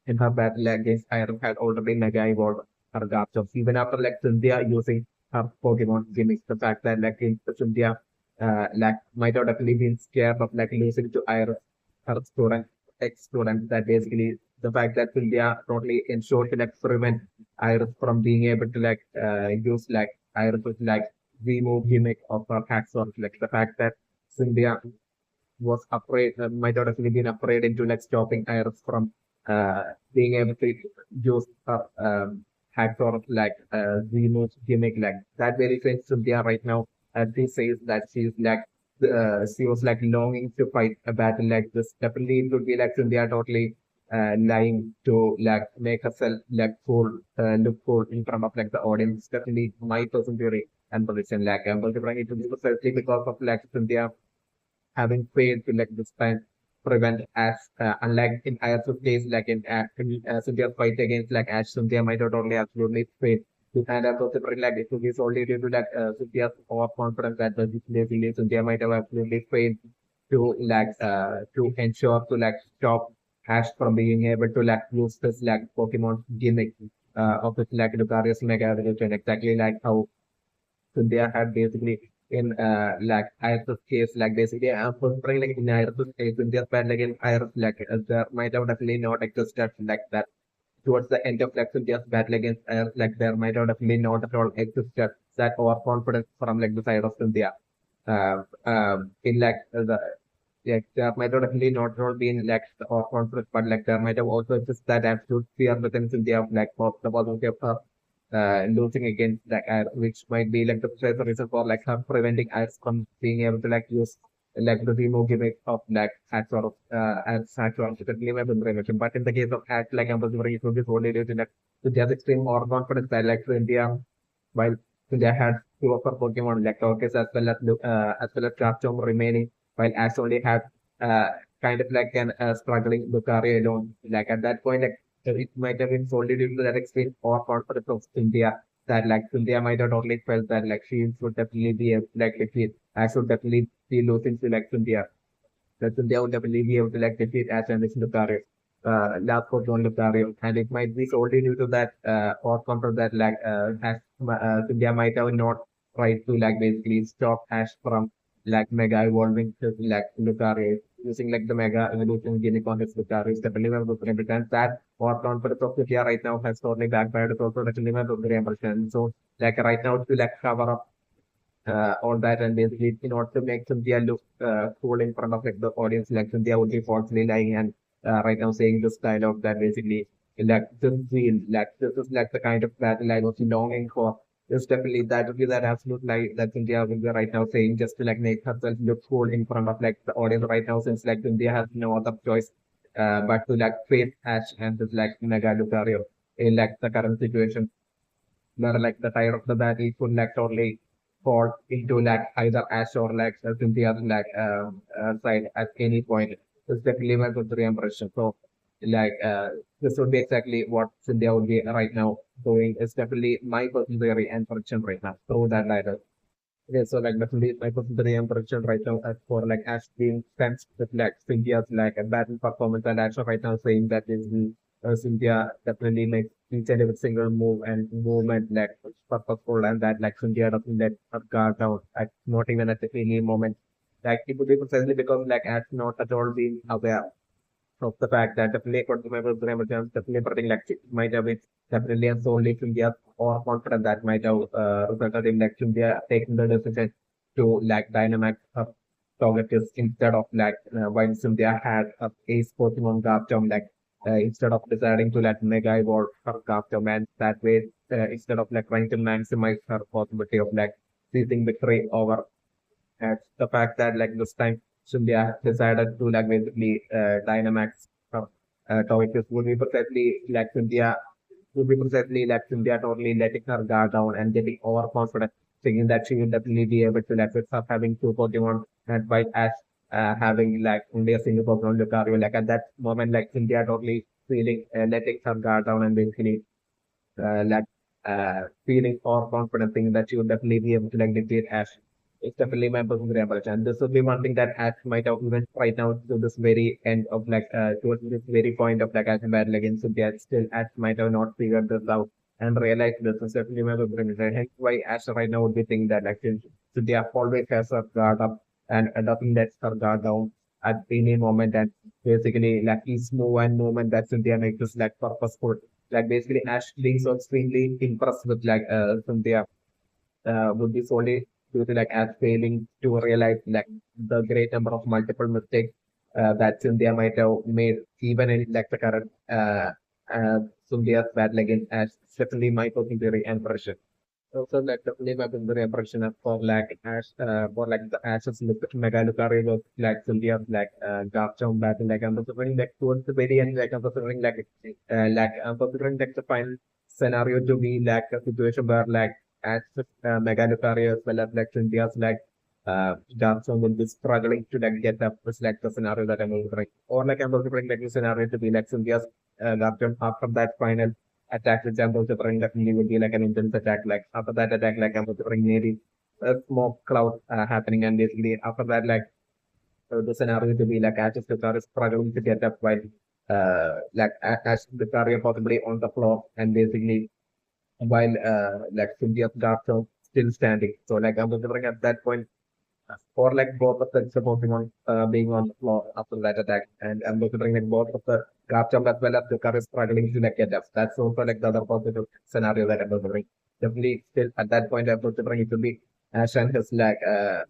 in her battle against Iris had already mega evolved her Garchomp. Even after like Cynthia using her Pokemon gimmicks. The fact that like in Cynthia like might have definitely been scared of like losing to Iris, her student, ex-student, that basically the fact that Cynthia totally ensured to like prevent Iris from being able to like use like Iris like remove gimmick of her hacks or like the fact that Cynthia was afraid, might have actually been afraid into like stopping Iris from uh, being able to use her hack or like Zemo's gimmick. Like that very same Cynthia right now, she says that she was like longing to fight a battle like this. Definitely it would be like Cynthia totally lying to like make herself like cool, look cool in front of like the audience. Definitely my personal theory and position. Like I'm going to bring it to this precisely because of like Cynthia having failed to like this time prevent as unlike in ISO's case, like in Cynthia's fight against like Ash, Cynthia might not only absolutely fail to kind of considering like it is only due to like Cynthia's overconfidence that basically Cynthia might have absolutely failed to ensure to like stop Ash from being able to like use this like Pokemon gimmick of this like Lucario's Mega Evolution, exactly like how Cynthia had basically in like Iris case, like basically I'm considering like in Iris case, Cynthia's bad like in Iris like there might have definitely not existed like that towards the end of like Cynthia's battle against Iris, like there might have definitely not at all existed that overconfidence from like the side of Cynthia. In like the yeah, there might have definitely not at all been like the overconfidence, but like there might have also just that absolute fear within Cynthia of like of the possibility of her losing against like which might be like the first reason for like her preventing us from being able to like use like the demo gimmick of like act sort of act sort of typically my prevention. But in the case of act like I'm considering it will be solely due to like to just extreme or confidence that like India while India had two of her Pokemon like Togekiss as well as Garchomp remaining while Ash only had uh kind of like an struggling Lucario alone. Like at that point like it might have been solely due to that extreme overconfidence of Cynthia that like Cynthia might have totally felt that like she should definitely be like defeat. I should definitely be losing to like Cynthia. That Cynthia would definitely be able to like defeat as and Lucario. Last for John Lucario. And it might be solely due to that overconfidence that like Cynthia might have not tried to like basically stop Ash from like mega evolving to like Lucario using like the mega evolution gimmick on his Lucario is definitely one of the represents that overconfidence of Cynthia right now has totally backfired. It's also definitely one of the represents. So like right now to like cover up all that and basically in order to make Cynthia look cool in front of like, the audience, like Cynthia would be falsely lying and right now saying this dialogue that basically like this feel like this is like the kind of battle I was longing for. It's definitely that would be that absolute lie that Cynthia will be right now saying just to like make herself look cool in front of like the audience right now since like Cynthia has no other choice but to like face Ash and this like Mega Lucario in like the current situation where like the tide of the battle could like totally fall into like either Ash or like Cynthia's like side at any point. It's definitely my good impression. So like this would be exactly what Cynthia would be right now doing. It's definitely my personal theory and prediction right now. Through that later. Okay, so like definitely my personal theory and prediction right now as for like Ash being fenced with like Cynthia's like a battle performance and Ash right now saying that is Cynthia definitely makes each and every single move and movement like purposeful and that like Cynthia doesn't let her guard down at not even at any moment. Like it would be precisely because like Ash not at all being aware of the fact that definitely according to my personal emergence, definitely something like it might have been definitely and solely India or confident that might have resulted in like India taking the decision to like dynamic Togekiss instead of like while Cynthia had a ace Pokemon Garchomp like instead of deciding to like mega evolve her Garchomp and that way instead of like trying to maximize her possibility of like seizing victory over the fact that like this time Cynthia decided to like basically Dynamax Togekiss would be perfectly like Cynthia would be precisely like Cynthia totally letting her guard down and getting overconfident, thinking that she will definitely be able to like with her having two Pokemon and while Ash having like only a single Pokemon Lucario. Like at that moment like Cynthia totally feeling letting her guard down and basically like feeling or confident thinking that she would definitely be able to like defeat Ash. It's definitely my personal average. And this would be one thing that Ash might have even right now to this very end of like towards this very point of like Ash battle against Cynthia. Still Ash might have not figured this out. and realize this is definitely my preference. Hence why Ash right now would be thinking that actually Cynthia always has her guard up and doesn't let her guard down at any moment, and basically like each move and movement that Cynthia makes is like purposeful. Like basically Ash being so extremely impressed with like Cynthia would be solely due to like as failing to realize like the great number of multiple mistakes that Cynthia might have made even in like the current Cynthia's battle against Ash. Definitely my personal theory and impression. Also, like definitely my personal impression of for like Ash for like the Ash's Mega Lucario was like Cynthia's like Garchomp battle. Like I'm considering like towards the very end, like I'm considering like I'm considering like the final scenario to be like a situation where like Ash's Mega Lucario as well as like Cynthia's like Garchomp will be struggling to like get up. It's like the scenario that I'm considering, or like I'm considering like the scenario to be like Cynthia's Garchomp after that final attack, which I'm also trying definitely would be like an intense attack. Like after that attack, like I'm also trying maybe a smoke cloud happening, and basically after that, like the scenario to be like Ash's guitar is struggling to get up while like Ash Lucario possibly on the floor, and basically while like Cynthia's dark still standing. So like I'm considering at that point or like both of them supporting on being on the floor after that attack. And I'm considering like both of the Garchomp as well as the car is struggling to like get up. That's also like the other positive scenario that I'm considering. Definitely still at that point I'm considering it to be Ash and his like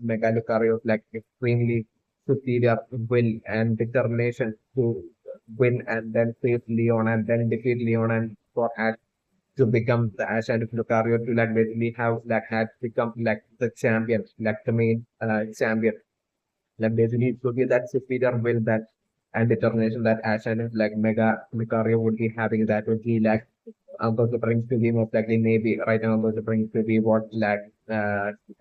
Mega Lucario's like extremely superior will and determination to win and then face Leon and then defeat Leon and for Ash to become the Ash and Lucario to like basically have like had become like the champion, like the main champion. Like basically it would be that superior will that and determination that Ash and like Mega Lucario would be having that would be like going to bring to be most likely maybe right now going to bring to be what like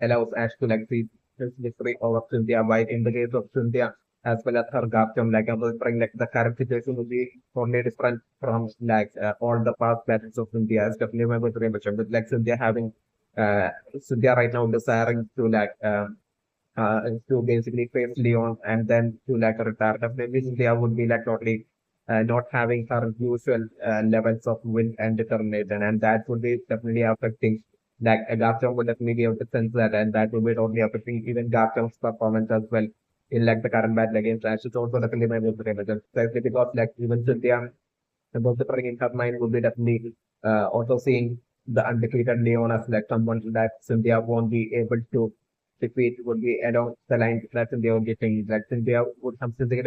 allows Ash to like see his victory over Cynthia. While in the case of Cynthia as well as her Garchomp, like I'm going to bring like the current situation will be totally different from like all the past battles of Cynthia. It's definitely my good impression. But like Cynthia having Cynthia right now desiring to like to basically face Leon and then to like retire. Definitely, Cynthia would be like totally not having her usual levels of will and determination, and that would be definitely affecting. Like Garchomp would definitely be able to sense that, and that would be totally affecting even Garchomp's performance as well in like the current battle against Ash. It's also definitely my most favorite, especially because like even Cynthia about the in her mind would be definitely also seeing the undefeated Leon as like someone that Cynthia won't be able to defeat would be along the line that Cynthia would be thinking. Like Cynthia would have Cynthia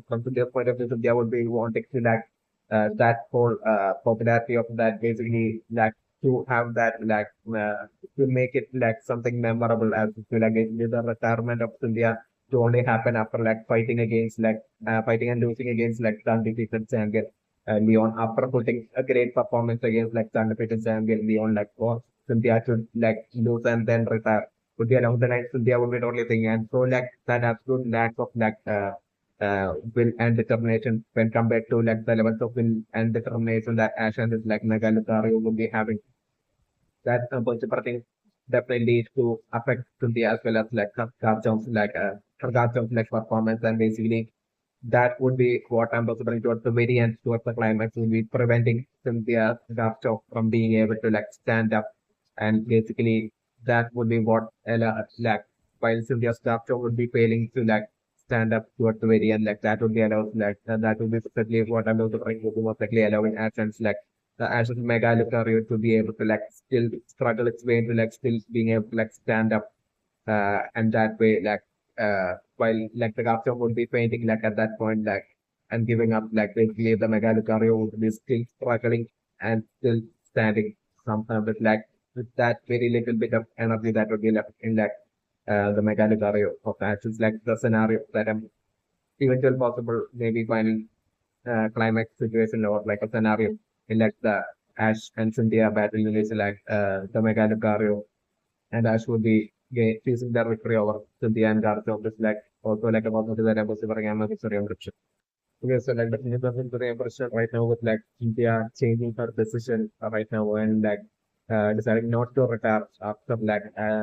from Cynthia's point of view, Cynthia would be wanting to like that whole popularity of that basically like to have that like to make it like something memorable as to like the retirement of Cynthia to only happen after like fighting against like fighting and losing against like the undefeated champion Leon after putting a great performance against like the undefeated champion Leon, like for Cynthia to like lose and then retire. Would be along the line Cynthia would be the only thing. And so like that absolute lack of like will and determination when compared to like the levels of will and determination that Ash and his like Mega Lucario would be having. That particular thing definitely leads to affect Cynthia as well as like her Garchomp's like performance, and basically that would be what I'm also bringing towards the very end, towards the climax, will be preventing Cynthia Garchomp from being able to like stand up, and basically that would be what Ella like while Cynthia Garchomp would be failing to like stand up towards the very end, like that would be allows like that would be certainly what I'm also bringing to most likely allowing actions like the Ash's Mega Lucario to be able to like still struggle its way into like still being able to like stand up and that way like while like the Garchomp would be fainting like at that point like and giving up like basically the Mega Lucario would be still struggling and still standing somehow with that very little bit of energy that would be left in like the Mega Lucario of Ash is like the scenario that I'm eventual possible maybe final climax situation or like a scenario in like the Ash and Cynthia battle is like the Mega Lucario and Ash would be choosing their victory over Cynthia and Garchomp is like also like about that I'm also very encryption. Okay, so like the very impression right now with like Cynthia changing her decision right now and like deciding not to retire after like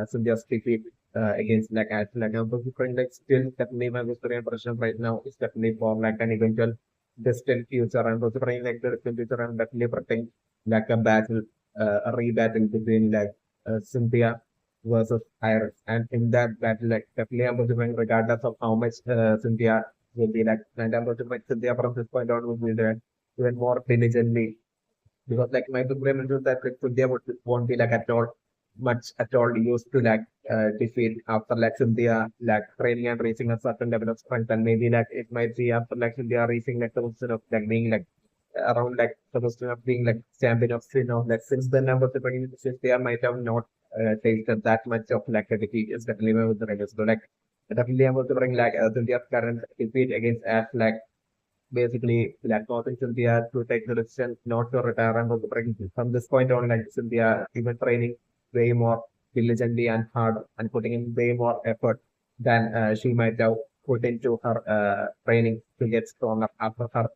Cynthia's defeat against like Ash. Like I'm also like still definitely my very impression right now is definitely for like an eventual distant future. I'm also like the distant future and definitely protecting like a battle, a re-battle between like Cynthia versus Iris. And in that battle, like definitely I'm going to win regardless of how much Cynthia will be like, and I'm going to win Cynthia from this point on will be there even more diligently because like my problem is that like Cynthia won't be like at all much at all used to like defeat after like Cynthia like training and reaching a certain level of strength and maybe like it might be after like Cynthia reaching like the position of like being like around like the position of being like champion of sin of like since the number of the Cynthia might have not tasted that much of like a defeat is definitely with the Rebels. So like definitely I'm going to bring like Cynthia's current defeat against Ash like basically like causing Cynthia to take the decision not to retire and to bring from this point on like Cynthia even training way more diligently and hard and putting in way more effort than she might have put into her training to get stronger after her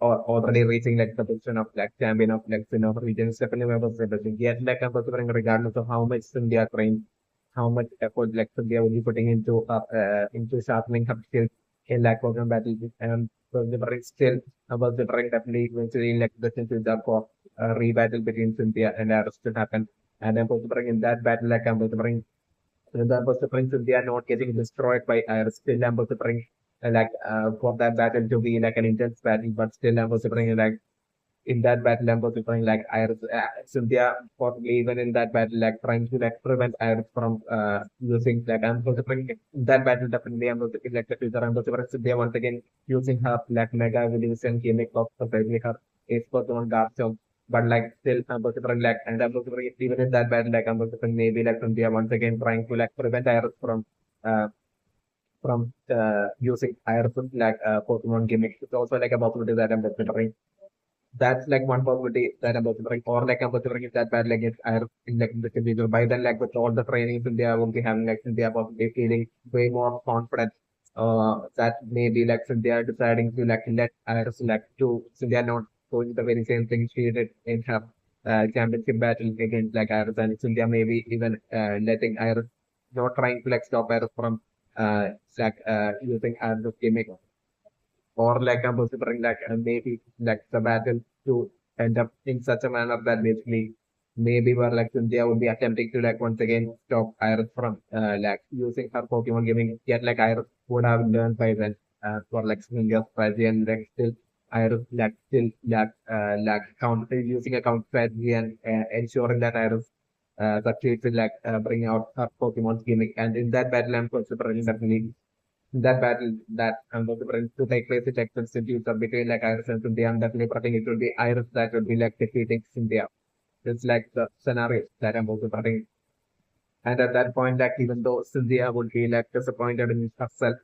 or already reaching like the position of like champion of like you know regions definitely members everything. Yet like I'm considering regardless of how much Cynthia trained, how much effort like Cynthia will be putting into sharpening her skills in like program battle and so the brain still about the brain definitely eventually like the Cynthia for a rebattle between Cynthia and Aris to happen. And I'm going to bring in that battle like I'm going to bring the was to bring Cynthia not getting destroyed by Iris. Still I'm going to bring for that battle to be like an intense battle, but still I'm going to bring like in that battle, I'm also trying like Iris, Cynthia, possibly even in that battle, like trying to like prevent Iris from using like I'm also trying in that battle definitely I'm also like the future. I'm also trying Cynthia once again using her like mega evolution gimmick of surprising her ace for on dark zone. But like still I'm also trying like and I'm also trying even in that battle like I'm also trying maybe like Cynthia once again trying to like prevent Iris uh from using Iris like Pokemon gimmick. It's also like a possibility that I'm considering that's like one possibility that I'm considering, or like I'm considering if that bad like if I in like the individual by then like with all the trainings India will be having like India possibly feeling way more confident. That maybe like Cynthia deciding to like let Iris like to Cynthia not doing the very same thing she did in her championship battle against like Iris and Cynthia maybe even letting Iris not trying to like stop Iris from using Iris gimmick or like I'm considering like maybe like the battle to end up in such a manner that basically maybe where like Cynthia would be attempting to like once again stop Iris from like using her Pokemon giving yet like Iris would have learned by then for like Cynthia's strategy and like still Iris like still like counter using a counter strategy and ensuring that Iris succeeds in like bring out her Pokemon's gimmick and in that battle I'm considering definitely that battle that I'm going to bring to take place in Texas Cynthia between like Iris and Cynthia, I'm definitely predicting it will be Iris that will be like defeating Cynthia. It's like the scenario that I'm also predicting. And at that point, like even though Cynthia would be like disappointed in herself,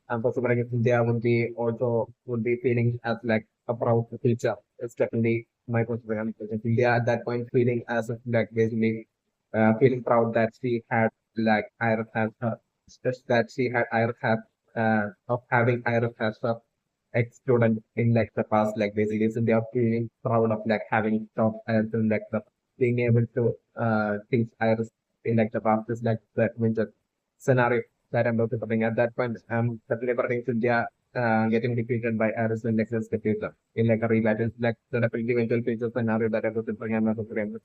I'm also predicting Cynthia would be also would be feeling as like a proud teacher. It's definitely my perspective. Cynthia at that point feeling as if, like basically feeling proud that she had like Iris has her just that she had Iris have of having Iris as her ex-student in like the past, like basically so they are feeling proud of like having top Iris in like the being able to teach Iris in like the past is like that winter scenario that I'm about to bring at that point I'm definitely predicting Cynthia getting defeated by Iris in Nexus the future in like a rematch. It's like the definitely eventual future scenario that I'm about to bring. I'm about to bring.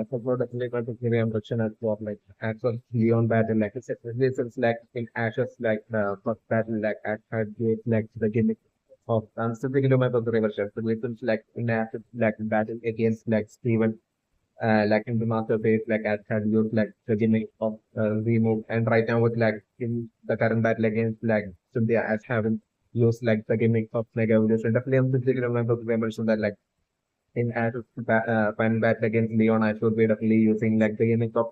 Support definitely going to give him option as well, like actual Leon battle, like it's this is like in Ashes, like the first battle, like Ash had gave like the gimmick of something to my brother version. So it was like in Ashes, like battle against like Steven, like in the master phase, like Ash had used like the gimmick of remove, and right now with like in the current battle against like Cynthia, Ash haven't used like the gimmick of Mega Evolution. Definitely, I'm thinking of my brother version that like in final battle against Leon, I should be definitely using like the gimmick of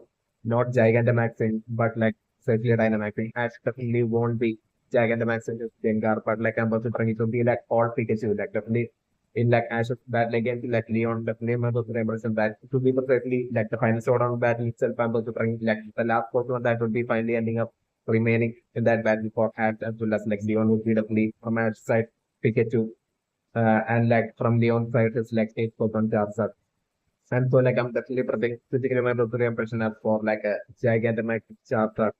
not Gigantamaxing, but like Circular Dynamaxing. Ash definitely won't be Gigantamaxing just Gengar, but like I'm also trying to be like all Pikachu, like definitely in like Ash's battle against like Leon, definitely I'm also represent that to be perfectly like the final showdown battle itself. I'm also trying like the last Pokemon that would be finally ending up remaining in that battle for Ash as well as like Leon would be definitely from Ash's side Pikachu and like from Leon side it's like 8% Charizard. And so like I'm definitely predicting physically my brother impression as for like a gigantic Charizard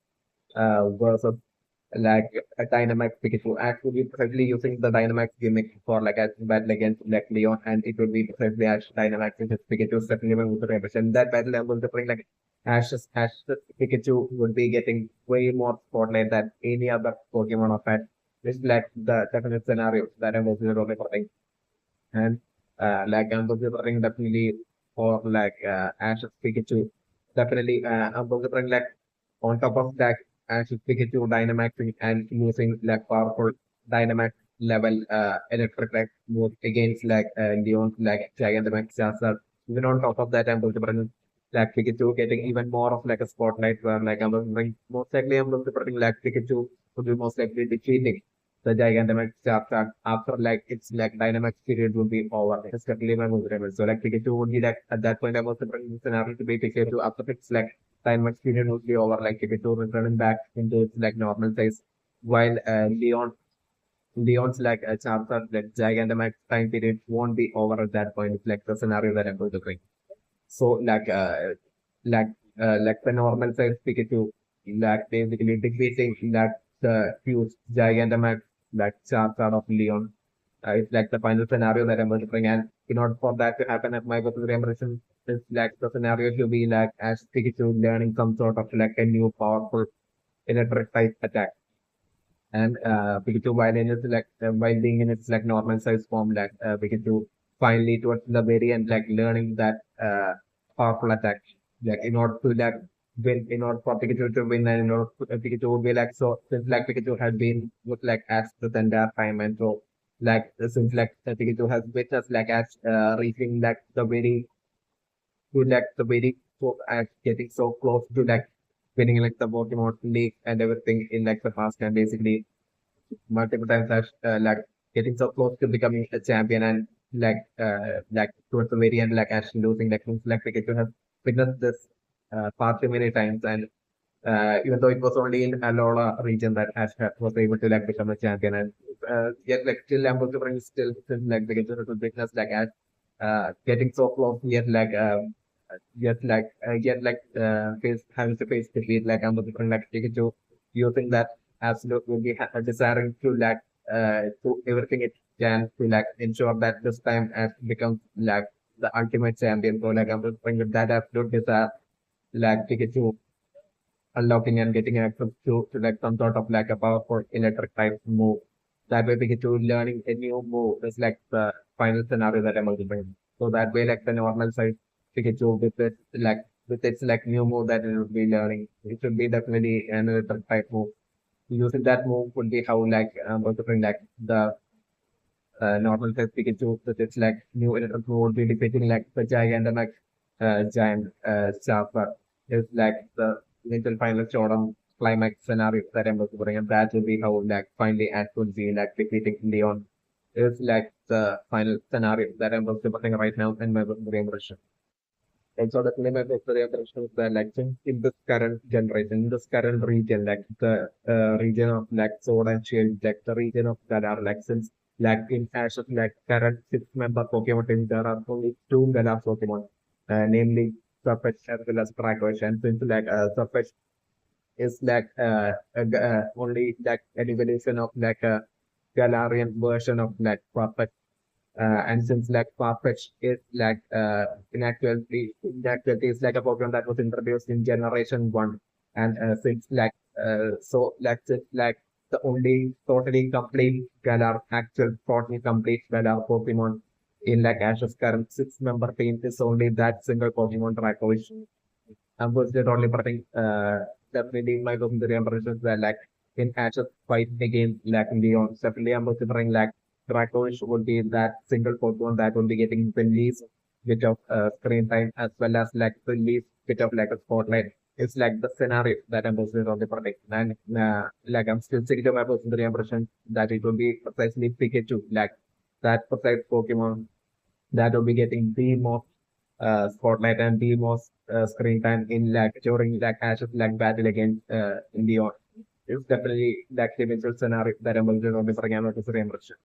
versus like a Dynamax Pikachu. Actually, precisely using the Dynamax gimmick for like a battle against like Leon, and it will be precisely Ash Dynamax with his Pikachu stepping with the represent. That battle I'm going to bring like Ash's Pikachu would be getting way more spotlight than any other Pokemon of that. It's like the definite scenario that I'm going to be and like I'm considering definitely for like Ash's Pikachu. Definitely, I'm considering like on top of that, Ash's Pikachu Dynamaxing and using like powerful Dynamax level electric like move against like Leon's like Gigantamax Charizard. Even on top of that, I'm considering like Pikachu getting even more of like a spotlight where like I'm considering most likely I'm considering like Pikachu would be most likely defeating the Gigantamax chapter after like its like Dynamax period would be over. It's completely memorable. So like Pikachu would be like at that point I was the scenario to be Pikachu after its like Dynamax period would be over, like Pikachu returning back into its like normal size. While Leon's like a Charizard like Gigantamax time period won't be over at that point. It's like the scenario that I'm going to bring. So like like the normal size Pikachu, like basically defeating like the huge Gigantamax like Charizard of Leon. It's like the final scenario that I'm going to bring, and in order for that to happen, at my personal impression, it's like the scenario to be like as Pikachu learning some sort of like a new powerful electric type attack. And Pikachu while in its like while being in its like normal size form, like Pikachu finally towards the very end, like learning that powerful attack. Like in order to like win, in order for Pikachu to win, and in order for Pikachu would be like so since like Pikachu has been with like Ash the entire time, and so like since like Pikachu has witnessed like Ash reaching like the very to like the very so Ash getting so close to like winning like the Pokemon League and everything in like the past, and basically multiple times I've like getting so close to becoming a champion, and like towards the very end like actually losing like things like Pikachu has witnessed this far too many times, and even though it was only in Alola region that Ash was able to like become a champion, and yet like still I'm to bring still like Pikachu has witnessed like Ash getting so close yet face having to face defeat like I'm looking like Pikachu using that absolute will be desiring to like to everything it can to like ensure that this time as becomes like the ultimate champion. So like I'm just bring that absolute desire like Pikachu unlocking and getting access to like some sort of like a powerful electric type move. That way Pikachu learning a new move is like the final scenario that I'm going to bring. So that way like the normal size Pikachu with it like with its like new move that it will be learning. It should be definitely an electric type move using that move would be how like going to bring like the normal size Pikachu with its like new electric move would be defeating like the giant and like giant Starper is like the little final showdown climax scenario that I'm going to bring, and that will be how like finally Ash would be like defeating Leon is like the final scenario that I'm going to bring right now in my brain version. And so the climate of the operations the election in this current generation, in this current region, like the region of like Sword and Shield, like the region of Galar, like since like in Ash of like current six-member Pokemon team, there are only two Galar Pokemon, namely Surface as well as Dracoish. And since like Surface is like only like an evolution of like a Galarian version of like Prophet and since like Farfetch is like in actuality is like a Pokemon that was introduced in Generation One, and since since like the only totally complete Galar actual totally complete Galar Pokemon in like Ash's current six-member team is only that single Pokemon Dracoish. I'm considered only putting definitely my secondary impressions were like in Ash's fight against like Leon. Definitely I'm considering like Dracoish would be that single Pokemon that would be getting the least bit of screen time as well as like the least bit of like a spotlight. It's like the scenario that I'm considering on the product. And like I'm still sticking to my secondary impression that it will be precisely Pikachu, like that precise Pokemon that will be getting the most spotlight and the most screen time in like during like Ash's like battle against Leon. It's definitely like the eventual scenario that I'm going to be bringing out to the impression.